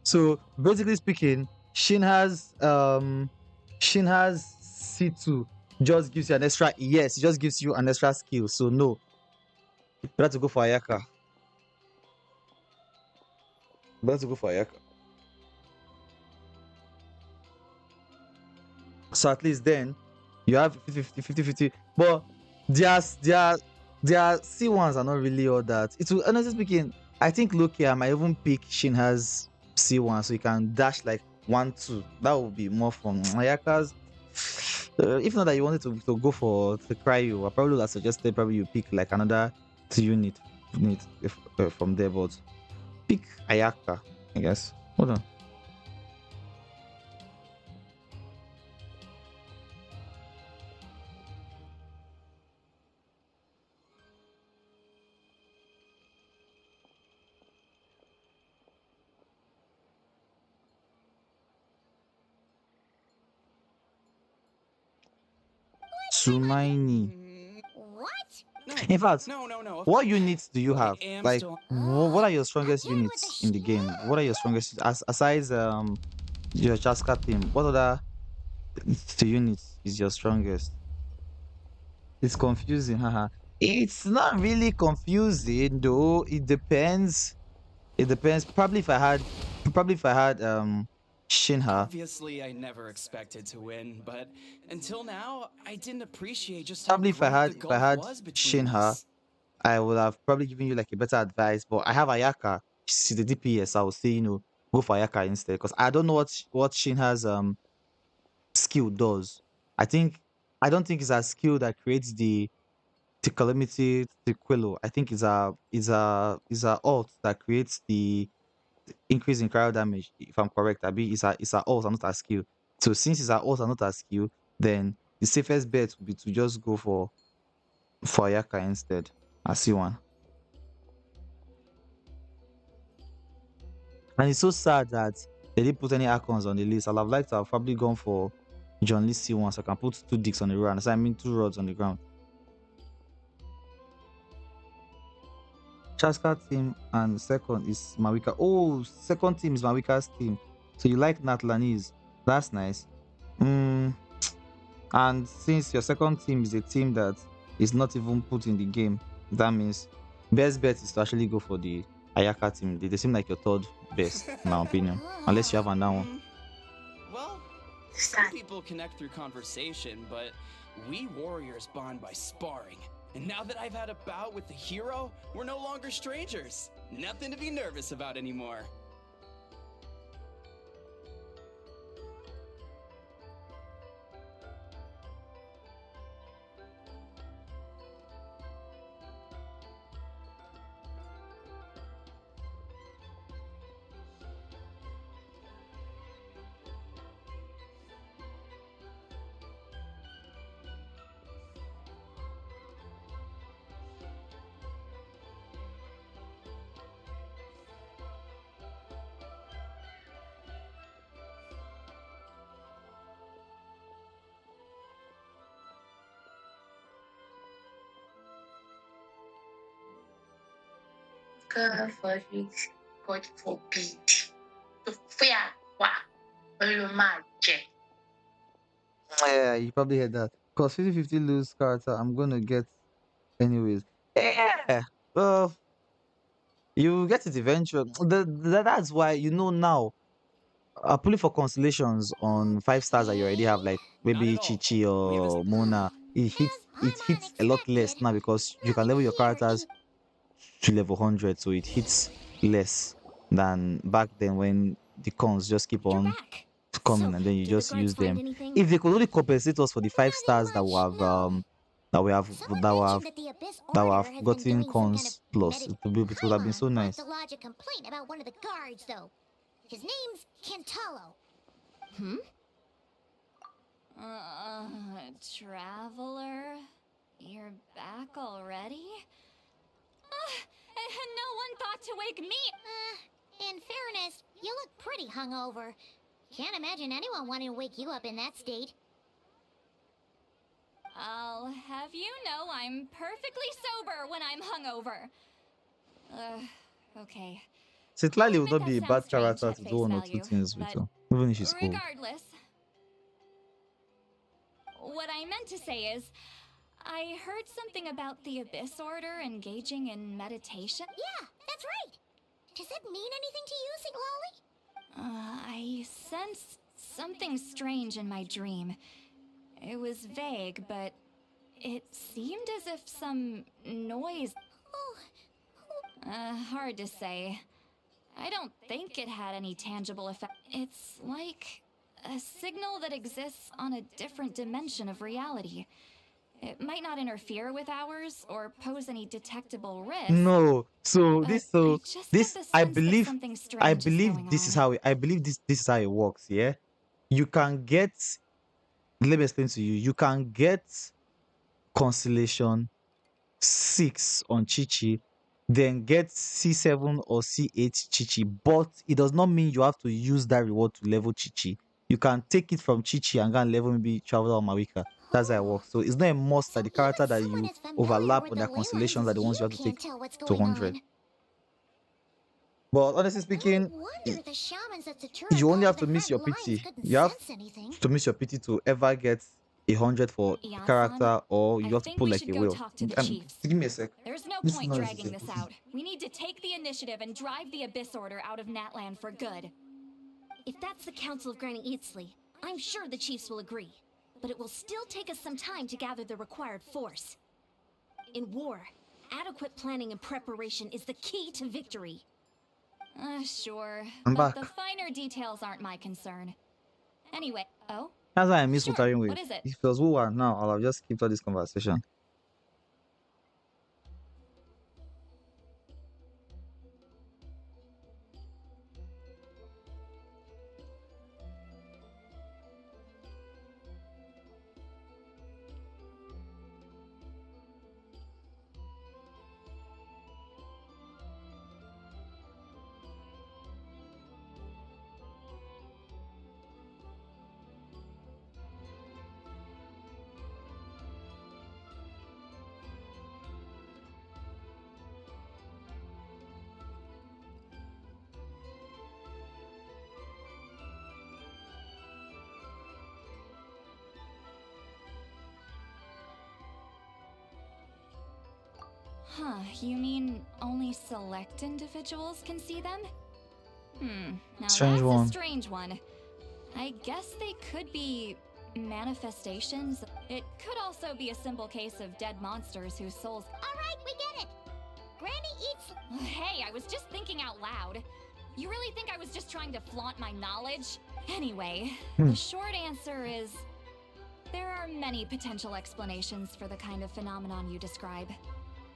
Speaker 8: So basically speaking, Shin has C2 just gives you an extra yes, it just gives you an extra skill. So no, better to go for Ayaka. Better to go for Ayaka. So at least then you have 50-50. But their C1s are not really all that. It will honestly speaking, I think Loki I might even pick Shin has C1 so you can dash like 1-2. That would be more fun. Ayaka's if not that you wanted to go for the cryo, I probably would have suggested probably you pick like another 2 unit if, from there, but pick Ayaka, I guess. Hold on. Sumaini.
Speaker 3: What?
Speaker 6: No,
Speaker 8: In fact,
Speaker 6: no.
Speaker 8: what units do you
Speaker 6: I
Speaker 8: have?
Speaker 6: am
Speaker 8: Like,
Speaker 6: still.
Speaker 8: what are your
Speaker 3: I'm
Speaker 8: strongest
Speaker 3: done with the
Speaker 8: units in the game?
Speaker 3: spiel.
Speaker 8: What are your strongest aside your Chaska team? What other two units is your strongest? It's confusing, haha. It's not really confusing though. It depends. It depends. Probably if I had Shinha.
Speaker 6: Obviously, I never expected to win, but until now, I didn't appreciate just how
Speaker 8: Probably
Speaker 6: great the
Speaker 8: if I
Speaker 6: gulf
Speaker 8: had
Speaker 6: was between
Speaker 8: Shinha,
Speaker 6: us.
Speaker 8: I would have probably given you like a better advice. But I have Ayaka. She's the DPS. I would say go for Ayaka instead because I don't know what Shinha's skill does. I think I don't think it's a skill that creates the calamity the Quello. I think it's a ult that creates the increase in cryo damage. If I'm correct, Abi, it's a ult and not a skill. So since it's a ult and not a skill, then the safest bet would be to just go for Ayaka instead. I see one. And it's so sad that they didn't put any icons on the list. I'd have liked to have probably gone for John Lee C1 so I can put 2 dicks on the ground. So I mean 2 rods on the ground. Chaska team and second is Mawika. Oh, second team is Mawika's team. So you like Natlanese. That's nice. Mm, and since your second team is a team that is not even put in the game, that means best bet is to actually go for the Ayaka team. They seem like your third best, in my opinion. Unless you have another one.
Speaker 6: Hmm. Well, some people connect through conversation, but we warriors bond by sparring. And now that I've had a bout with the hero, we're no longer strangers. Nothing to be nervous about anymore.
Speaker 9: for it, God forbid. So fear, wow, magic.
Speaker 8: Yeah, you probably heard that. Because 50-50 lose character, I'm gonna get anyways. Yeah. Well, you get it eventually. That's why now. Pulling for constellations on 5 stars that you already have, like
Speaker 6: Not
Speaker 8: maybe
Speaker 6: at all.
Speaker 8: Chichi
Speaker 6: We have a
Speaker 8: or Mona,
Speaker 3: As
Speaker 8: it
Speaker 3: Paimon
Speaker 8: hits a lot less
Speaker 3: expected,
Speaker 8: now because you can
Speaker 3: Lilith
Speaker 8: level your
Speaker 3: here
Speaker 8: characters
Speaker 3: in
Speaker 8: to level 100, so it hits less than back then when the cons just keep
Speaker 2: You're
Speaker 8: on
Speaker 2: back.
Speaker 8: coming
Speaker 2: So,
Speaker 8: and then you
Speaker 2: did the
Speaker 8: just
Speaker 2: guards
Speaker 8: use
Speaker 2: find
Speaker 8: them.
Speaker 2: anything?
Speaker 8: If they could only compensate us for the five
Speaker 3: nothing
Speaker 8: stars
Speaker 3: much, no. Someone mentioned that the Abyss
Speaker 8: that we
Speaker 3: Order
Speaker 8: have
Speaker 3: has been
Speaker 8: gotten
Speaker 3: doing some kind of
Speaker 8: cons plus, it would have been so
Speaker 3: Paimon wants to
Speaker 8: nice.
Speaker 3: lodge a complaint about one of the guards, though. His name's Kentalo.
Speaker 2: Hmm?
Speaker 5: Traveler? You're back already? And no one thought to wake me.
Speaker 3: In fairness, you look pretty hungover. Can't imagine anyone wanting to wake you up in that state.
Speaker 5: I'll have you know I'm perfectly sober when I'm hungover. Okay.
Speaker 8: Citlali
Speaker 5: I'll
Speaker 8: would
Speaker 5: admit
Speaker 8: not be
Speaker 5: that
Speaker 8: a
Speaker 5: sounds
Speaker 8: bad
Speaker 5: strange
Speaker 8: character
Speaker 5: at
Speaker 8: to do
Speaker 5: face
Speaker 8: one or two
Speaker 5: value,
Speaker 8: things with
Speaker 5: but
Speaker 8: her, even if she's cold.
Speaker 5: regardless, what I meant to say is, I heard something about the Abyss Order engaging in meditation.
Speaker 3: Yeah, that's right. Does that mean anything to you, Siglali?
Speaker 5: I sensed something strange in my dream. It was vague, but it seemed as if some noise. Hard to say. I don't think it had any tangible effect. It's like a signal that exists on a different dimension of reality. It might not interfere with ours or pose any detectable risk.
Speaker 8: No, so
Speaker 5: but
Speaker 8: this, so
Speaker 5: I just get
Speaker 8: this,
Speaker 5: the sense that something strange is going on.
Speaker 8: I believe this is how it works. Yeah, you can get. Let me explain to you. You can get constellation 6 on Chichi, then get C7 or C8 Chichi, but it does not mean you have to use that reward to level Chichi. You can take it from Chichi and go and level maybe Traveler or Marika. That's how it works. So it's not a must
Speaker 3: So
Speaker 8: that the character
Speaker 3: even
Speaker 8: that
Speaker 3: someone
Speaker 8: you
Speaker 3: as familiar
Speaker 8: overlap
Speaker 3: with
Speaker 8: on
Speaker 3: the
Speaker 8: their
Speaker 3: ley lines
Speaker 8: constellations
Speaker 3: as
Speaker 8: are the
Speaker 3: you
Speaker 8: ones you have to take
Speaker 3: can't tell what's
Speaker 8: to
Speaker 3: going
Speaker 8: 100.
Speaker 3: on.
Speaker 8: But honestly
Speaker 3: I
Speaker 8: speaking,
Speaker 3: wonder the shamans at Satura
Speaker 8: you only
Speaker 3: guarding
Speaker 8: have
Speaker 3: the
Speaker 8: to miss
Speaker 3: front
Speaker 8: your
Speaker 3: lines
Speaker 8: PT.
Speaker 3: couldn't
Speaker 8: You have
Speaker 3: sense anything.
Speaker 8: to miss your PT to ever get 100 for
Speaker 5: Ian-san,
Speaker 8: character, or
Speaker 5: I
Speaker 8: you have to
Speaker 5: think
Speaker 8: pull
Speaker 5: we
Speaker 8: like
Speaker 5: should
Speaker 8: a
Speaker 5: go
Speaker 8: whale.
Speaker 5: talk to the chiefs.
Speaker 8: Give me a sec.
Speaker 5: There's no
Speaker 8: This
Speaker 5: point
Speaker 8: noise is
Speaker 5: dragging this out. We need to take the initiative and drive the Abyss Order out of Natland for good.
Speaker 2: If that's the Council of Granny Eatsley, I'm sure the chiefs will agree. But it will still take us some time to gather the required force. In war, adequate planning and preparation is the key to victory.
Speaker 5: Sure.
Speaker 8: I'm
Speaker 5: But
Speaker 8: back.
Speaker 5: the finer details aren't my concern. Anyway, oh?
Speaker 8: That's why I miss
Speaker 5: Sure,
Speaker 8: Wuthering
Speaker 5: what
Speaker 8: with.
Speaker 5: is it?
Speaker 8: If it was who are now, I'll have just kept all this conversation.
Speaker 5: Huh, you mean only select individuals can see them? Now
Speaker 8: Strange
Speaker 5: that's
Speaker 8: one.
Speaker 5: a strange one. I guess they could be manifestations. It could also be a simple case of dead monsters whose souls.
Speaker 3: Alright, we get it. Granny eats.
Speaker 5: Hey, I was just thinking out loud. You really think I was just trying to flaunt my knowledge? Anyway, the short answer is there are many potential explanations for the kind of phenomenon you describe.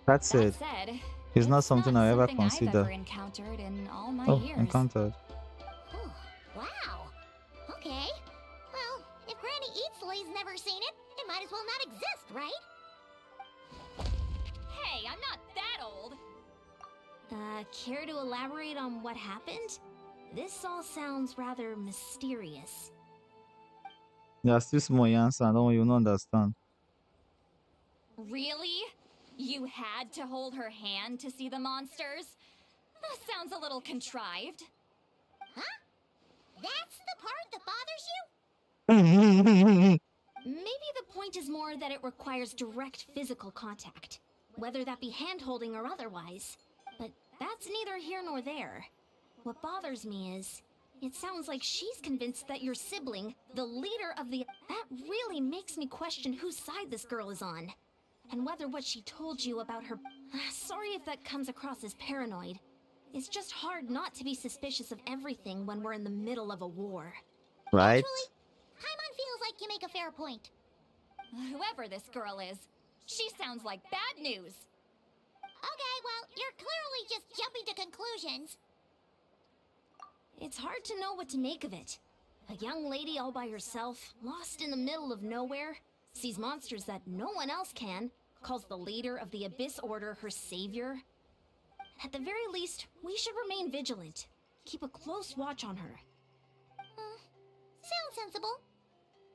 Speaker 8: That's
Speaker 5: That
Speaker 8: it.
Speaker 5: said,
Speaker 8: It's not something I ever
Speaker 5: I've
Speaker 8: consider.
Speaker 5: ever encountered in all my
Speaker 8: Oh,
Speaker 5: years.
Speaker 8: encountered.
Speaker 3: Oh, wow. Okay. Well, if Granny Eatsley's never seen it, it might as well not exist, right?
Speaker 5: Hey, I'm not that old.
Speaker 2: Care to elaborate on what happened? This all sounds rather mysterious.
Speaker 8: You're still small, Yansan. Don't you not understand?
Speaker 5: Really? You had to hold her hand to see the monsters? That sounds a little contrived.
Speaker 3: Huh? That's the part that bothers you?
Speaker 2: Maybe the point is more that it requires direct physical contact, whether that be hand-holding or otherwise. But that's neither here nor there. What bothers me is, it sounds like she's convinced that your sibling, the leader of the... That really makes me question whose side this girl is on. And whether what she told you about her... Sorry if that comes across as paranoid. It's just hard not to be suspicious of everything when we're in the middle of a war.
Speaker 8: Right?
Speaker 3: Actually, Paimon feels like you make a fair point.
Speaker 5: Whoever this girl is, she sounds like bad news.
Speaker 3: Okay, well, you're clearly just jumping to conclusions.
Speaker 2: It's hard to know what to make of it. A young lady all by herself, lost in the middle of nowhere, sees monsters that no one else can, calls the leader of the Abyss Order her savior. At the very least, we should remain vigilant. Keep a close watch on her.
Speaker 3: Sounds sensible.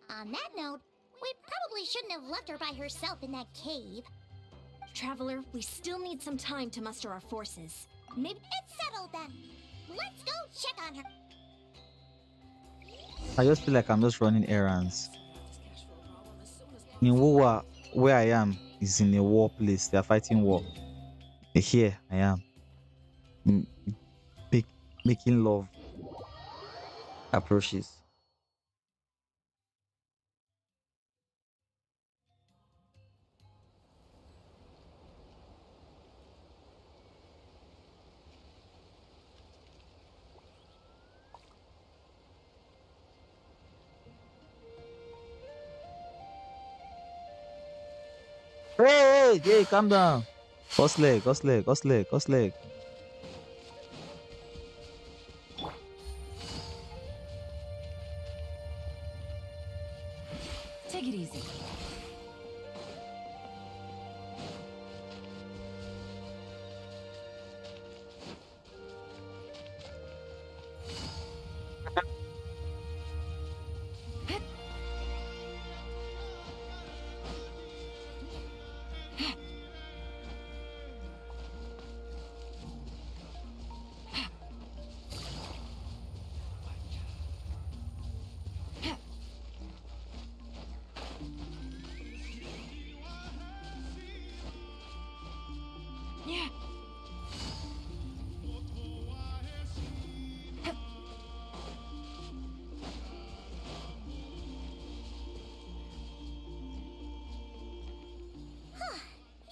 Speaker 3: On that note, we probably shouldn't have left her by herself in that cave.
Speaker 2: Traveler, we still need some time to muster our forces. Maybe...
Speaker 3: It's settled then. Let's go check on her.
Speaker 8: I just feel like I'm just running errands. In Wuwa, where I am is in a war place. They are fighting war. Here I am. Mm, making love approaches. Hey, calm down. First leg.
Speaker 7: Take it easy.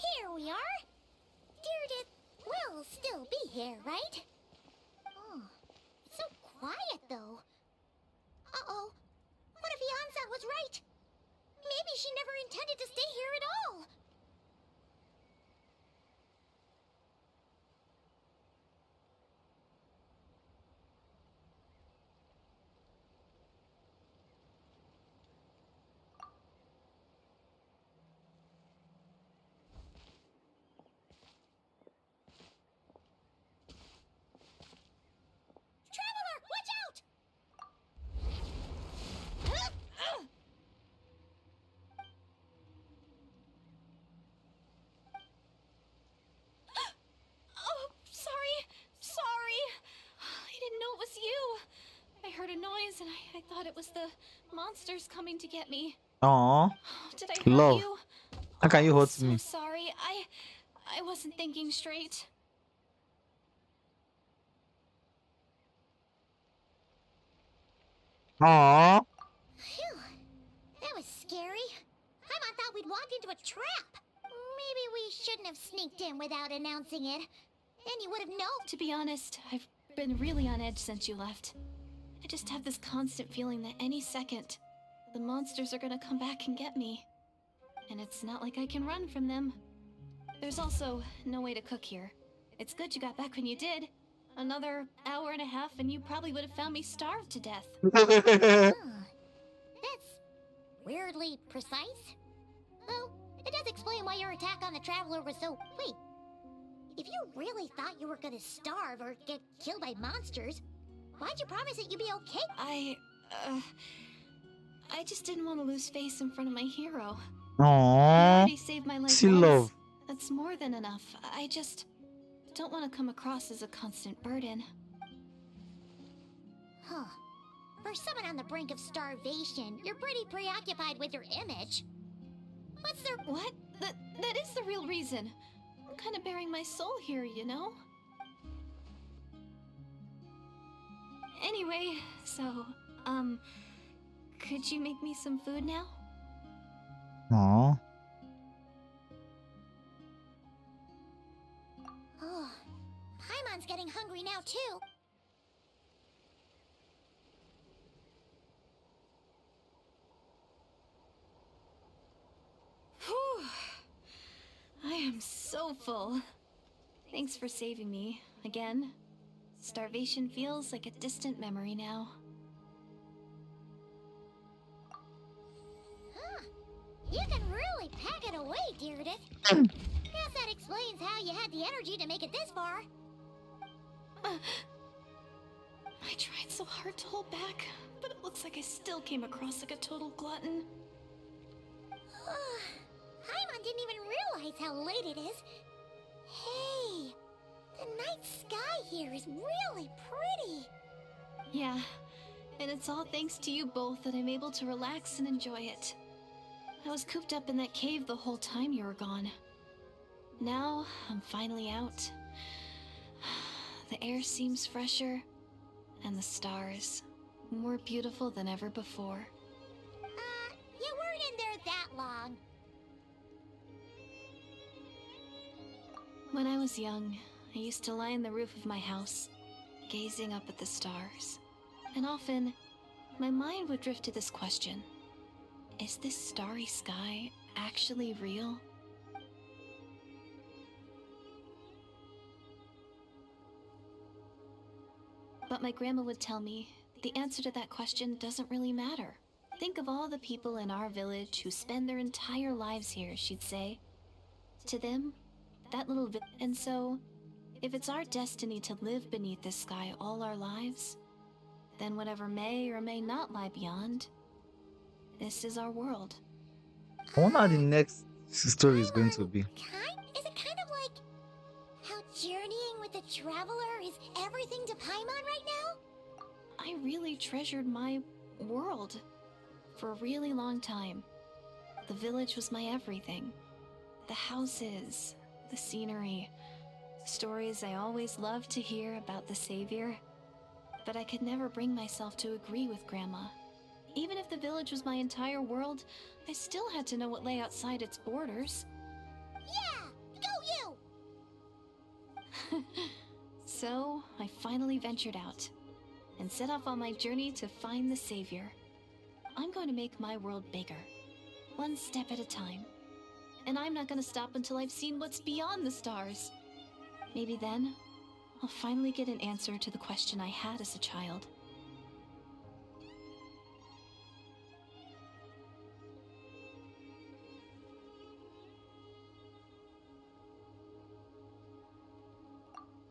Speaker 3: Here we are. Deirdre will still be here, right? Oh, it's so quiet though. Uh-oh. What if Yansa was right? Maybe she never intended to stay here at all. Traveler, watch out!
Speaker 5: Oh, sorry. I didn't know it was you. I heard a noise and I thought it was the monsters coming to get me.
Speaker 8: Aww.
Speaker 5: Did I hurt
Speaker 8: Love.
Speaker 5: you?
Speaker 8: How can you hurt
Speaker 5: So
Speaker 8: me?
Speaker 5: sorry. I wasn't thinking straight.
Speaker 8: Aww.
Speaker 3: Phew. That was scary. Paimon thought we'd walked into a trap. Maybe we shouldn't have sneaked in without announcing it. Then you would have known.
Speaker 5: To be honest, I've been really on edge since you left. I just have this constant feeling that any second, the monsters are gonna come back and get me. And it's not like I can run from them. There's also no way to cook here. It's good you got back when you did. Another hour and a half and you probably would have found me starved to death.
Speaker 3: Huh. That's weirdly precise. Though, it does explain why your attack on the Traveler was so... Wait. If you really thought you were gonna starve or get killed by monsters, why'd you promise that you'd be okay?
Speaker 5: I just didn't want to lose face in front of my hero. He
Speaker 8: Aww.
Speaker 5: already saved my life
Speaker 8: See
Speaker 5: once.
Speaker 8: love.
Speaker 5: That's more than enough. Don't want to come across as a constant burden.
Speaker 3: Huh. For someone on the brink of starvation, you're pretty preoccupied with your image. What's the...
Speaker 5: What? That is the real reason. I'm kind of bearing my soul here, you know? Anyway, so, could you make me some food now?
Speaker 8: Aw.
Speaker 3: Oh, Paimon's getting hungry now, too.
Speaker 5: Whew. I am so full. Thanks for saving me, again. Starvation feels like a distant memory now.
Speaker 3: Huh. You can really pack it away, Deirdre. Guess that explains how you had the energy to make it this far.
Speaker 5: I tried so hard to hold back, but it looks like I still came across like a total glutton.
Speaker 3: Paimon didn't even realize how late it is. Hey, the night sky here is really pretty.
Speaker 5: Yeah, and it's all thanks to you both that I'm able to relax and enjoy it. I was cooped up in that cave the whole time you were gone. Now, I'm finally out. The air seems fresher, and the stars more beautiful than ever before.
Speaker 3: You weren't in there that long.
Speaker 5: When I was young, I used to lie on the roof of my house, gazing up at the stars. And often, my mind would drift to this question. Is this starry sky actually real? But my grandma would tell me the answer to that question doesn't really matter. Think of all the people in our village who spend their entire lives here, she'd say. To them, that little and so, if it's our destiny to live beneath this sky all our lives, then whatever may or may not lie beyond, this is our world.
Speaker 8: I wonder how the next story is going to be.
Speaker 3: Is it kind of like how journeying with the traveler is everything to Paimon right now?
Speaker 5: I really treasured my world for a really long time. The village was my everything. The houses, the scenery, stories I always loved to hear about the Savior. But I could never bring myself to agree with Grandma. Even if the village was my entire world, I still had to know what lay outside its borders.
Speaker 3: Yeah, go you!
Speaker 5: So, I finally ventured out and set off on my journey to find the Savior. I'm going to make my world bigger, one step at a time. And I'm not going to stop until I've seen what's beyond the stars. Maybe then, I'll finally get an answer to the question I had as a child.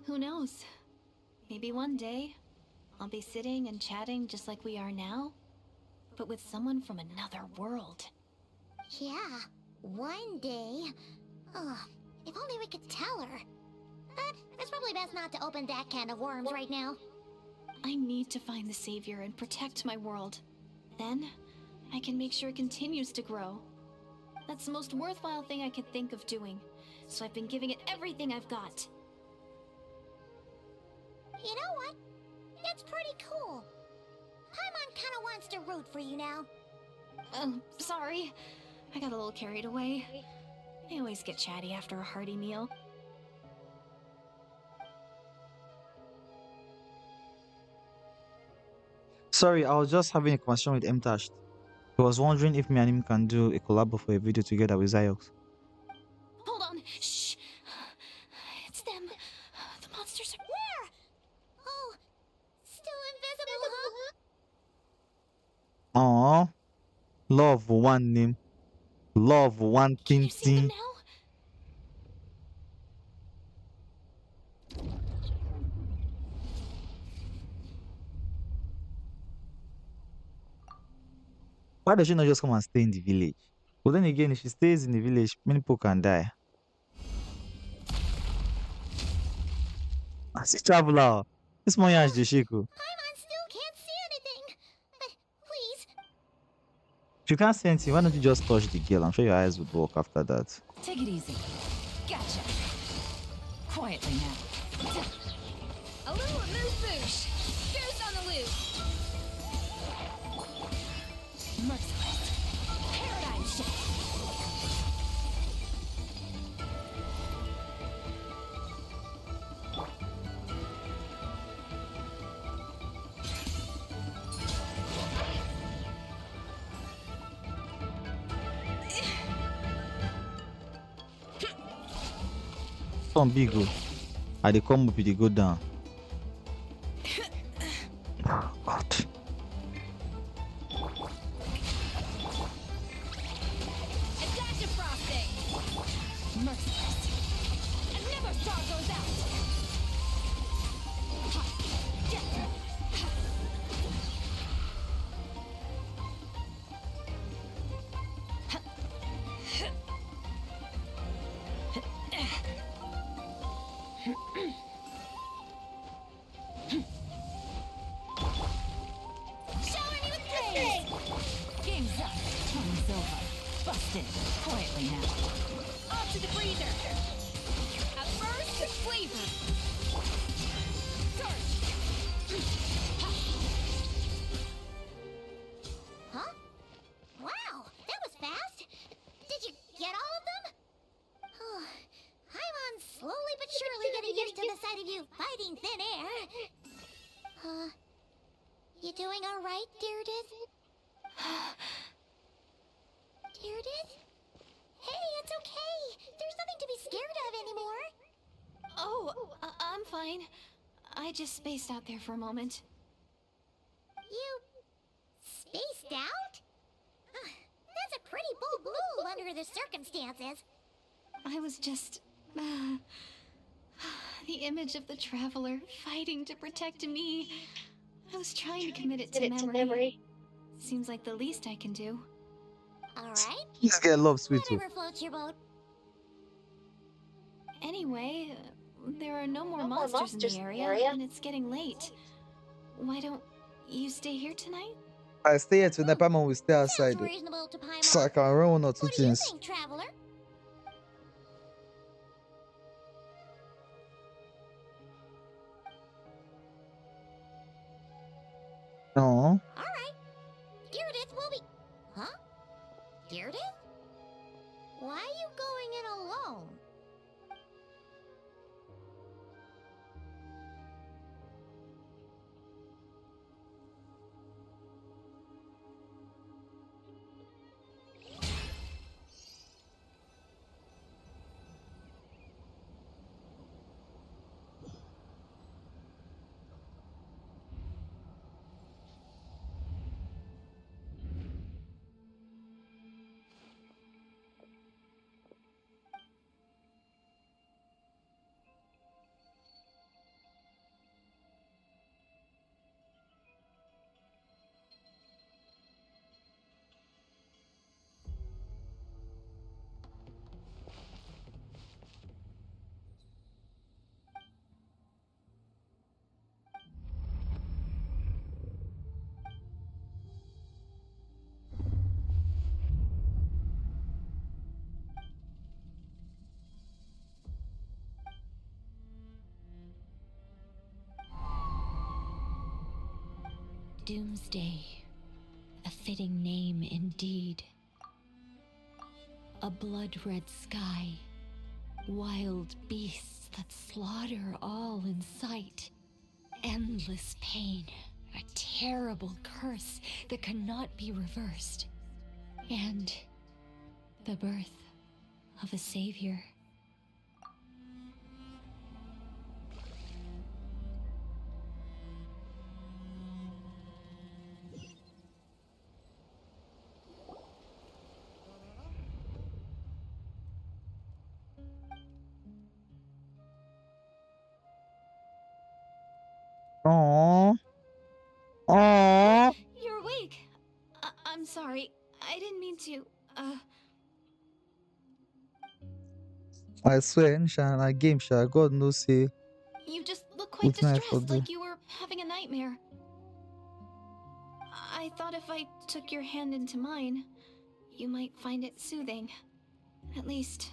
Speaker 5: Who knows? Maybe one day, I'll be sitting and chatting just like we are now, but with someone from another world.
Speaker 3: Yeah, one day. Oh, if only we could tell her. But it's probably best not to open that can of worms right now.
Speaker 5: I need to find the Savior and protect my world. Then, I can make sure it continues to grow. That's the most worthwhile thing I could think of doing, so I've been giving it everything I've got.
Speaker 3: You know what? It's pretty cool. Paimon kinda wants to root for you now.
Speaker 5: Sorry. I got a little carried away. I always get chatty after a hearty meal.
Speaker 8: Sorry, I was just having a conversation with Mtash. He was wondering if me and him can do a collab for a video together with Ziox.
Speaker 5: Hold on. Shh. It's them. The monsters are...
Speaker 3: Where? Oh, still invisible, huh?
Speaker 8: Aww. Love one name. Love one
Speaker 5: Can you see them
Speaker 8: thing.
Speaker 5: now?
Speaker 8: Why does she not just come and stay in the village? But then again, if she stays in the village, many people can die. I see traveler. This one is the Shiku.
Speaker 3: Paimon still can't see anything. But please,
Speaker 8: If you can't see anything, why don't you just touch the girl? I'm sure your eyes would work after that.
Speaker 7: Take it easy. Gotcha. Quietly now.
Speaker 5: A little amuse-bouche. Goose on the loose.
Speaker 7: Merciless.
Speaker 5: Paradigm shift.
Speaker 8: Some big go. I they come up, they go down. Oh, God.
Speaker 5: A dash of frosting.
Speaker 7: Merciless.
Speaker 5: Another star goes out. Shower me with praise.
Speaker 7: Game's up. Time's over. Busted. Quietly now.
Speaker 5: Off to the freezer. At first, the flavor. Search.
Speaker 3: huh? Wow, that was fast. Did you get all of them? Paimon's slowly but surely getting used to the sight of you fighting thin air. You doing all right, Deirdith? Deirdith? Hey, it's okay. There's nothing to be scared of anymore.
Speaker 5: Oh, I'm fine. I just spaced out there for a moment.
Speaker 3: You spaced out? That's a pretty bold move under the circumstances.
Speaker 5: I was just... the image of the traveler fighting to protect me. I was trying to commit it to memory. Seems like the least I can do.
Speaker 3: All right.
Speaker 8: This girl loves sweet too.
Speaker 3: Whatever floats your boat.
Speaker 5: Anyway, there are no more monsters in the area, and it's getting late. Why don't you stay here tonight?
Speaker 8: I stay here tonight, Paimon will stay
Speaker 3: Sounds
Speaker 8: outside.
Speaker 3: reasonable to Paimon.
Speaker 8: So I can run one or two
Speaker 3: What do you
Speaker 8: things.
Speaker 3: think, traveler?
Speaker 8: No.
Speaker 3: All right. Deirdith will be... Huh? Deirdith? Why are you going in alone?
Speaker 2: Doomsday. A fitting name indeed. A blood-red sky. Wild beasts that slaughter all in sight. Endless pain. A terrible curse that cannot be reversed. And the birth of a savior.
Speaker 8: Aww. Aww.
Speaker 5: You're awake. I'm sorry. I didn't mean to,
Speaker 8: I swear, Nisha, na game, sha. God knows, say.
Speaker 5: You just look quite
Speaker 8: It's nice for
Speaker 5: distressed,
Speaker 8: the.
Speaker 5: like you were having a nightmare. I thought if I took your hand into mine, you might find it soothing. At least,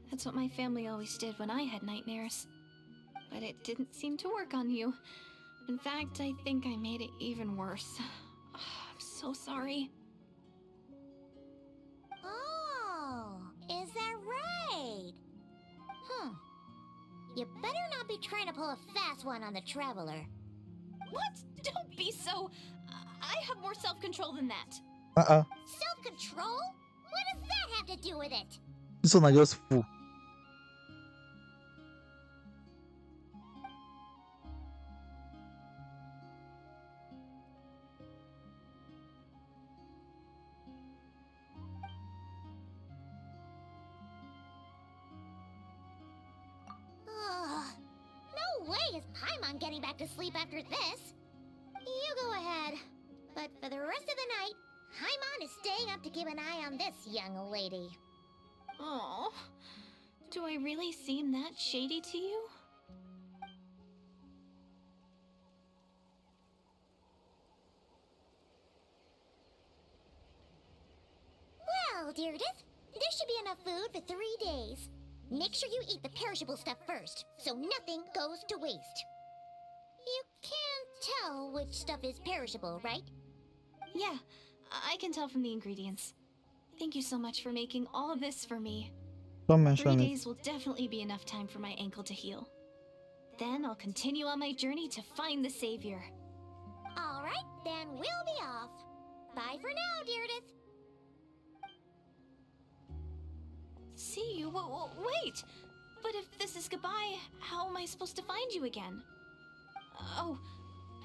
Speaker 5: that's what my family always did when I had nightmares. But it didn't seem to work on you. In fact, I think I made it even worse. I'm so sorry.
Speaker 3: Oh, is that right? You better not be trying to pull a fast one on the Traveler.
Speaker 5: What? Don't be so... I have more self-control than that.
Speaker 3: Self-control? What does that have to do with it?
Speaker 8: This one I just full.
Speaker 3: Ugh. No way is Paimon getting back to sleep after this. You go ahead. But for the rest of the night, Paimon is staying up to keep an eye on this young lady.
Speaker 5: Oh, do I really seem that shady to you?
Speaker 3: Well, Deirdre, there should be enough food for 3 days. Make sure you eat the perishable stuff first, so nothing goes to waste. You can't tell which stuff is perishable, right?
Speaker 5: Yeah, I can tell from the ingredients. Thank you so much for making all of this for me.
Speaker 8: Don't
Speaker 5: 3
Speaker 8: mention it.
Speaker 5: days will definitely be enough time for my ankle to heal. Then I'll continue on my journey to find the savior.
Speaker 3: All right, then we'll be off. Bye for now, Deirdre.
Speaker 5: See you? Wait! But if this is goodbye, how am I supposed to find you again? Oh,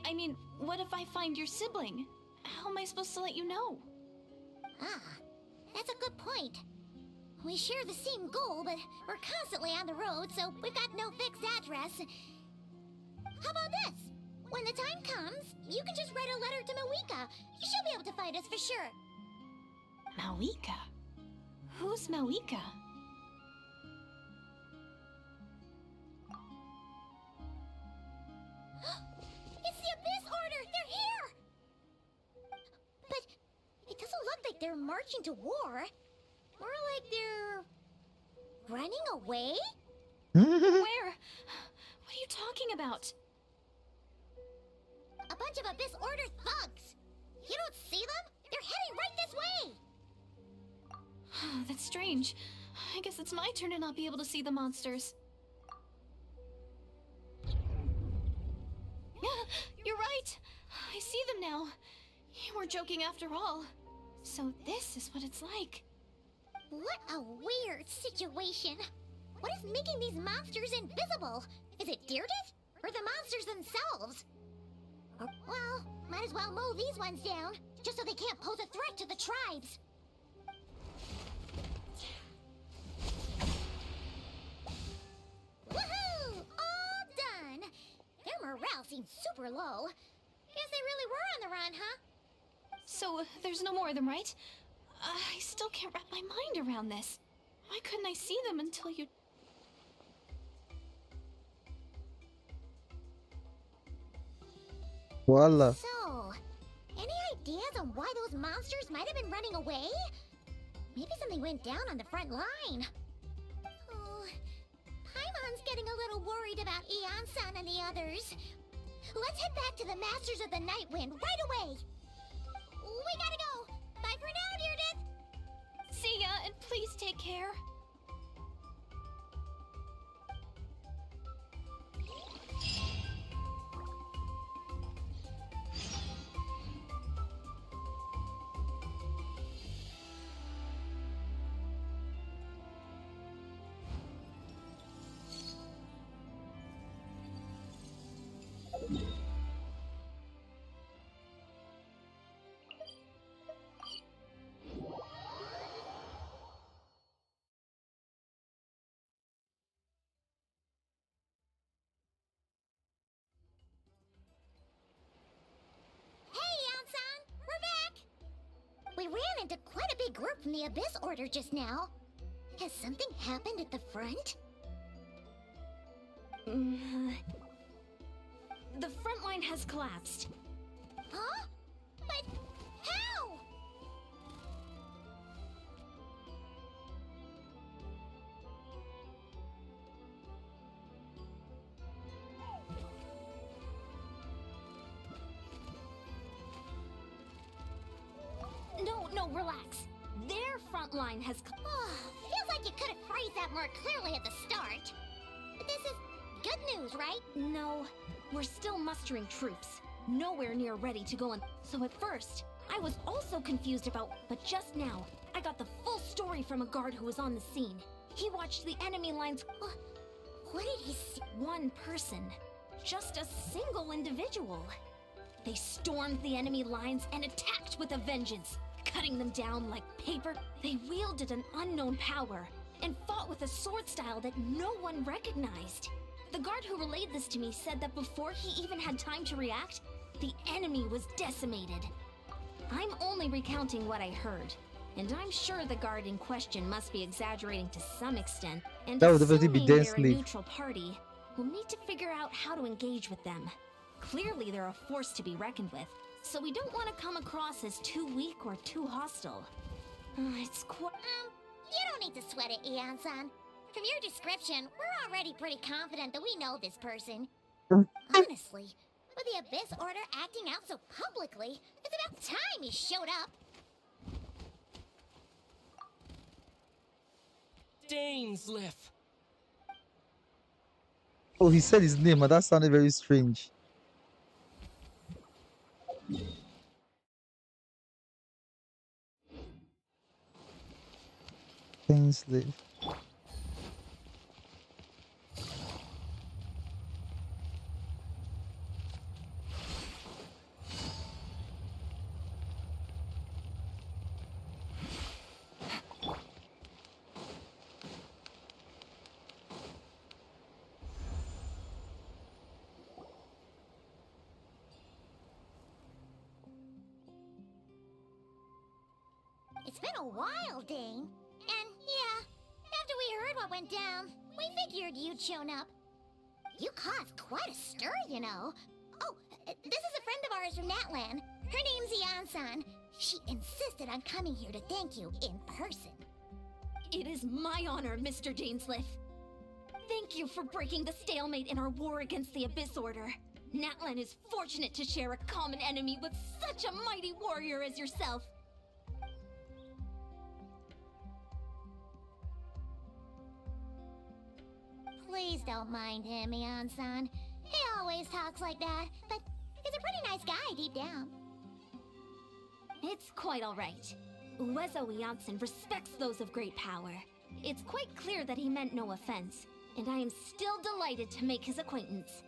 Speaker 5: I mean, what if I find your sibling? How am I supposed to let you know?
Speaker 3: Ah, that's a good point. We share the same goal, but we're constantly on the road, so we've got no fixed address. How about this? When the time comes, you can just write a letter to Mawika. She'll be able to find us for sure.
Speaker 5: Mawika? Who's Mawika?
Speaker 3: It's the Abyss Order! They're here! But it doesn't look like they're marching to war. More like they're... running away?
Speaker 5: Where? What are you talking about?
Speaker 3: A bunch of Abyss Order thugs! You don't see them? They're heading right this way!
Speaker 5: That's strange. I guess it's my turn to not be able to see the monsters. You're right. I see them now. You weren't joking after all. So this is what it's like.
Speaker 3: What a weird situation. What is making these monsters invisible? Is it Deirdre? Or the monsters themselves? Well, might as well mow these ones down, just so they can't pose a threat to the tribes. Woohoo! All done! Their morale seems super low. Guess they really were on the run, huh?
Speaker 5: So there's no more of them, right? I still can't wrap my mind around this. Why couldn't I see them until you...
Speaker 8: Voila.
Speaker 3: So, any ideas on why those monsters might have been running away? Maybe something went down on the front line. Oh, Paimon's getting a little worried about Eon-san and the others. Let's head back to the Masters of the Night Wind right away. We gotta go. Bye for now, Deirdre.
Speaker 5: See ya, and please take care.
Speaker 3: We ran into quite a big group from the Abyss Order just now. Has something happened at the front?
Speaker 2: line has collapsed.
Speaker 3: Huh? But how?
Speaker 2: No, relax. Their front line has
Speaker 3: Feels like you could have phrased that more clearly at the start. But this is good news, right?
Speaker 2: No, we're still mustering troops. Nowhere near ready to go in. So at first, I was also confused about, but just now, I got the full story from a guard who was on the scene. He watched the enemy lines.
Speaker 3: What did he see?
Speaker 2: One person. Just a single individual. They stormed the enemy lines and attacked with a vengeance, cutting them down like paper. They wielded an unknown power and fought with a sword style that no one recognized. The guard who relayed this to me said that before he even had time to react, the enemy was decimated. I'm only recounting what I heard, and I'm sure the guard in question must be exaggerating to some extent. And
Speaker 8: That would definitely be
Speaker 2: assuming
Speaker 8: Den's
Speaker 2: they're a
Speaker 8: sleep.
Speaker 2: neutral party, we'll need to figure out how to engage with them. Clearly, they're a force to be reckoned with, so we don't want to come across as too weak or too hostile. It's quite...
Speaker 3: You don't need to sweat it, Eon-san. From your description, we're already pretty confident that we know this person. Honestly, with the Abyss Order acting out so publicly, it's about time he showed up.
Speaker 10: Dainsliff.
Speaker 8: Oh, he said his name, and that sounded very strange. Slave.
Speaker 3: It's been a while, Dane. And yeah, after we heard what went down, we figured you'd shown up. You caused quite a stir, you know. Oh, this is a friend of ours from Natlan. Her name's Eon-san. She insisted on coming here to thank you in person.
Speaker 2: It is my honor, Mr. Dainsliff. Thank you for breaking the stalemate in our war against the Abyss Order. Natlan is fortunate to share a common enemy with such a mighty warrior as yourself.
Speaker 3: Please don't mind him, Eon-san. He always talks like that, but he's a pretty nice guy deep down.
Speaker 2: It's quite all right. Uezo Janssen respects those of great power. It's quite clear that he meant no offense, and I am still delighted to make his acquaintance.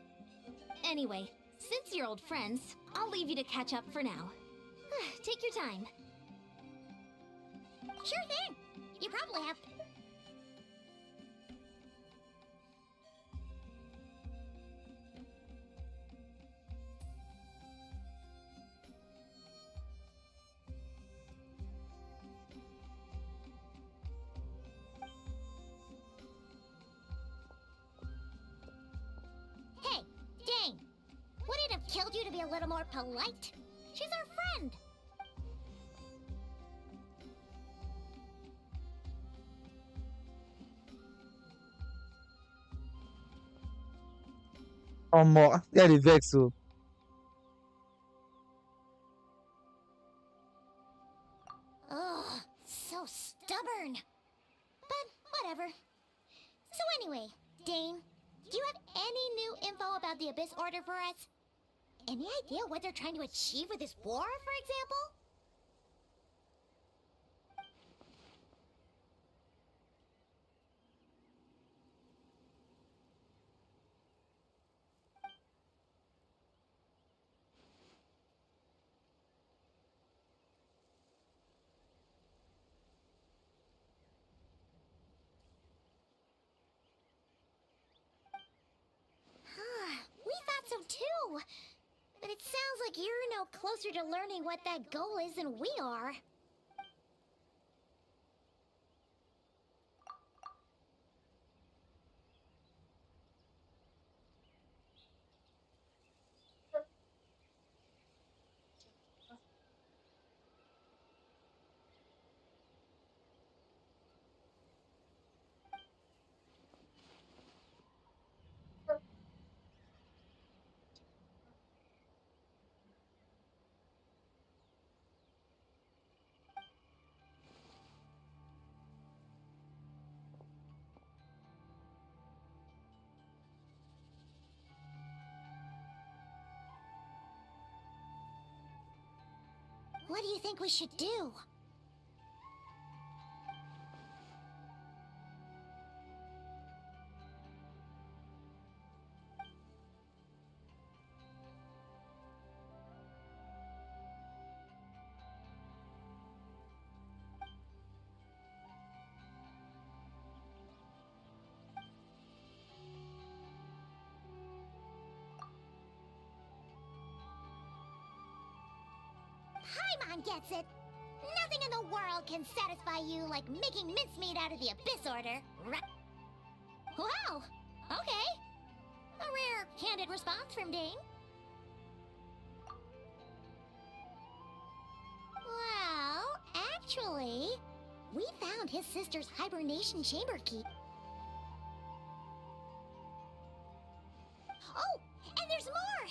Speaker 2: Anyway, since you're old friends, I'll leave you to catch up for now. Take your time.
Speaker 3: Sure thing. You probably have... Hey, Dane. Would it have killed you to be a little more polite? She's our friend.
Speaker 8: More. Yeah, the vex. So
Speaker 3: Ugh, so stubborn. But whatever. So anyway, Dane, do you have any new info about the Abyss Order for us? Any idea what they're trying to achieve with this war, for example? We thought so too. But it sounds like you're no closer to learning what that goal is than we are. What do you think we should do? Paimon gets it. Nothing in the world can satisfy you like making mincemeat out of the Abyss Order, right? Wow, okay. A rare, candid response from Dane. Well, actually, we found his sister's hibernation chamber key. Oh, and there's more!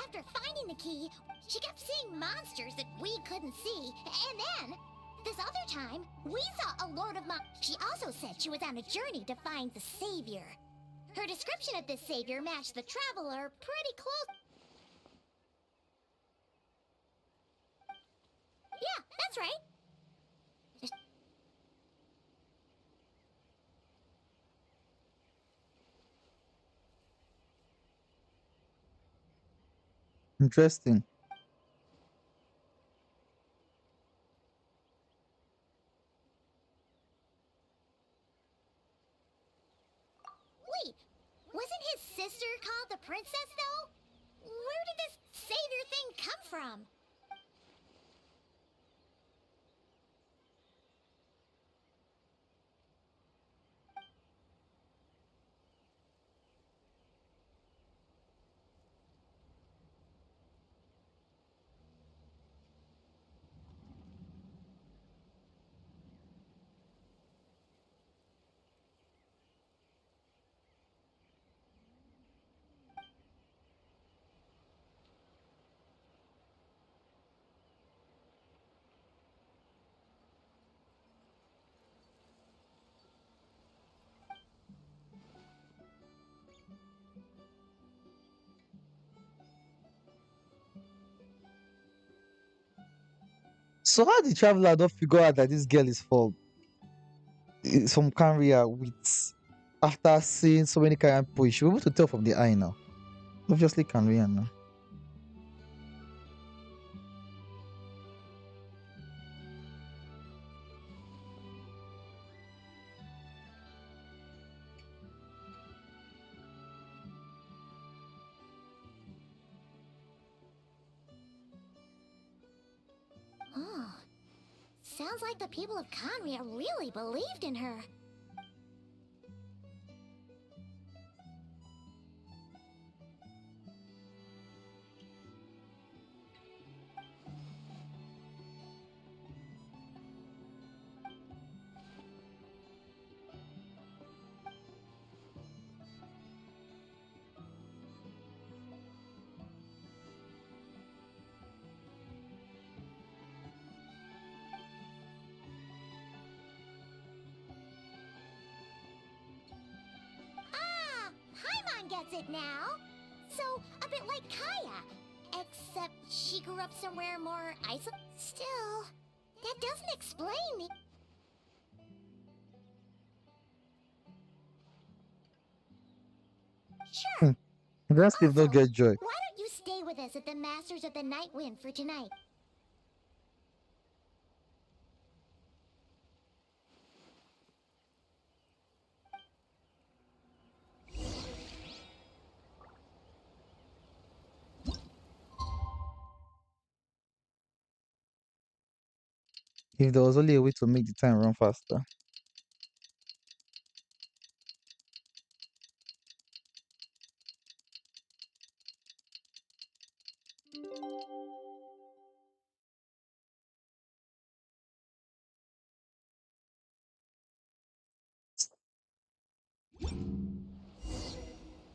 Speaker 3: After finding the key, she kept seeing monsters that we couldn't see. And then, this other time, we saw a load of She also said she was on a journey to find the Savior. Her description of this Savior matched the Traveler pretty close. Yeah, that's right.
Speaker 8: Interesting.
Speaker 3: Wait, wasn't his sister called the Princess, though? Where did this Savior thing come from?
Speaker 8: So how the traveler don't figure out that this girl is from Canria with after seeing so many Canrian people, you should be able to tell from the eye now. Obviously Canrian now.
Speaker 3: Oh, sounds like the people of Conria really believed in her. Ah, Paimon gets it now. So, a bit like Kaya, except she grew up somewhere more isolated. Still, that doesn't explain the... Sure.
Speaker 8: That's if
Speaker 3: Also,
Speaker 8: don't get joy.
Speaker 3: why don't you stay with us at the Masters of the Night Wind for tonight?
Speaker 8: If there was only a way to make the time run faster.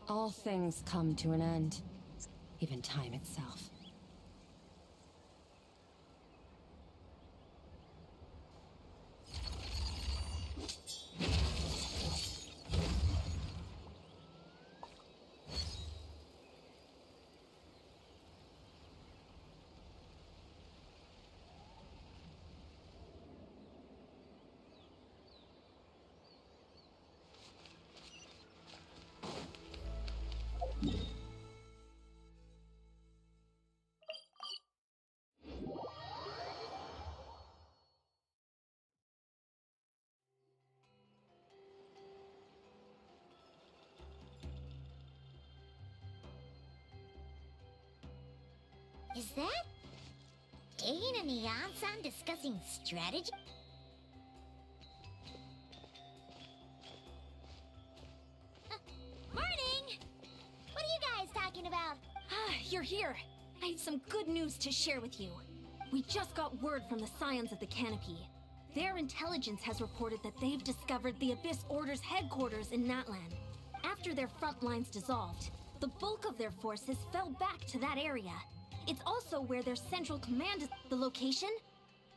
Speaker 10: All things come to an end, even time itself.
Speaker 3: Is that Dane and Neon-san discussing strategy? Morning! What are you guys talking about?
Speaker 2: Ah, you're here. I have some good news to share with you. We just got word from the Scions of the Canopy. Their intelligence has reported that they've discovered the Abyss Order's headquarters in Natlan. After their front lines dissolved, the bulk of their forces fell back to that area. It's also where their central command is. The location?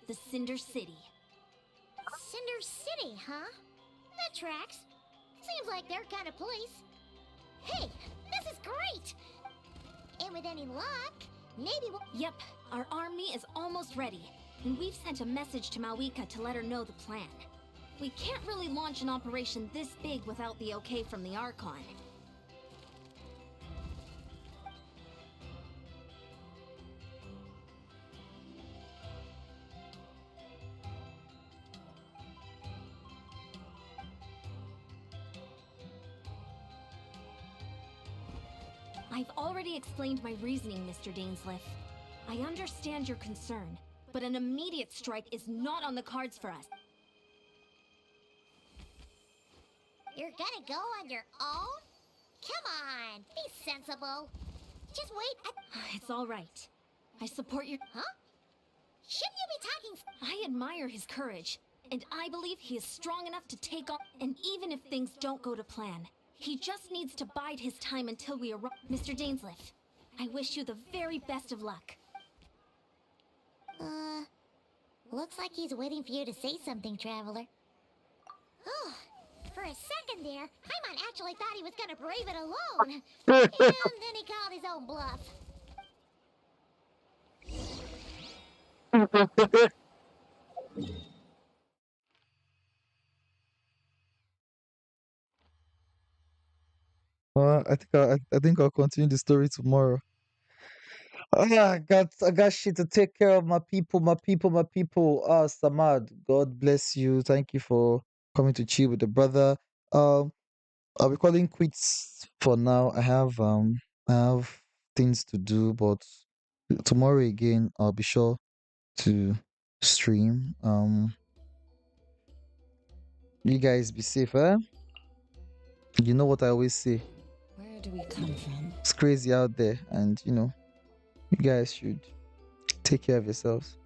Speaker 2: The Cinder City.
Speaker 3: Cinder City, huh? That tracks. Seems like their kind of place. Hey, this is great! And with any luck, maybe we'll...
Speaker 2: Yep, our army is almost ready, and we've sent a message to Mawika to let her know the plan. We can't really launch an operation this big without the okay from the Archon. I've already explained my reasoning, Mr. Dainsleif. I understand your concern, but an immediate strike is not on the cards for us.
Speaker 3: You're gonna go on your own? Come on, be sensible. Just wait.
Speaker 2: It's all right. I support your...
Speaker 3: Huh? Shouldn't you be talking...
Speaker 2: I admire his courage, and I believe he is strong enough to take on... And even if things don't go to plan, he just needs to bide his time until we arrive. Mr. Dainsleif, I wish you the very best of luck.
Speaker 3: Looks like he's waiting for you to say something, Traveler. Oh, for a second there, Paimon actually thought he was gonna brave it alone. And then he called his own bluff.
Speaker 8: Well, I think I'll continue the story tomorrow. I got shit to take care of. My people, my people, my people. Samad, God bless you. Thank you for coming to chill with the brother. Um, I'll be calling quits for now. I have things to do, but tomorrow again I'll be sure to stream. You guys be safe, eh? You know what I always say.
Speaker 10: Where do we come from?
Speaker 8: It's crazy out there, and you guys should take care of yourselves.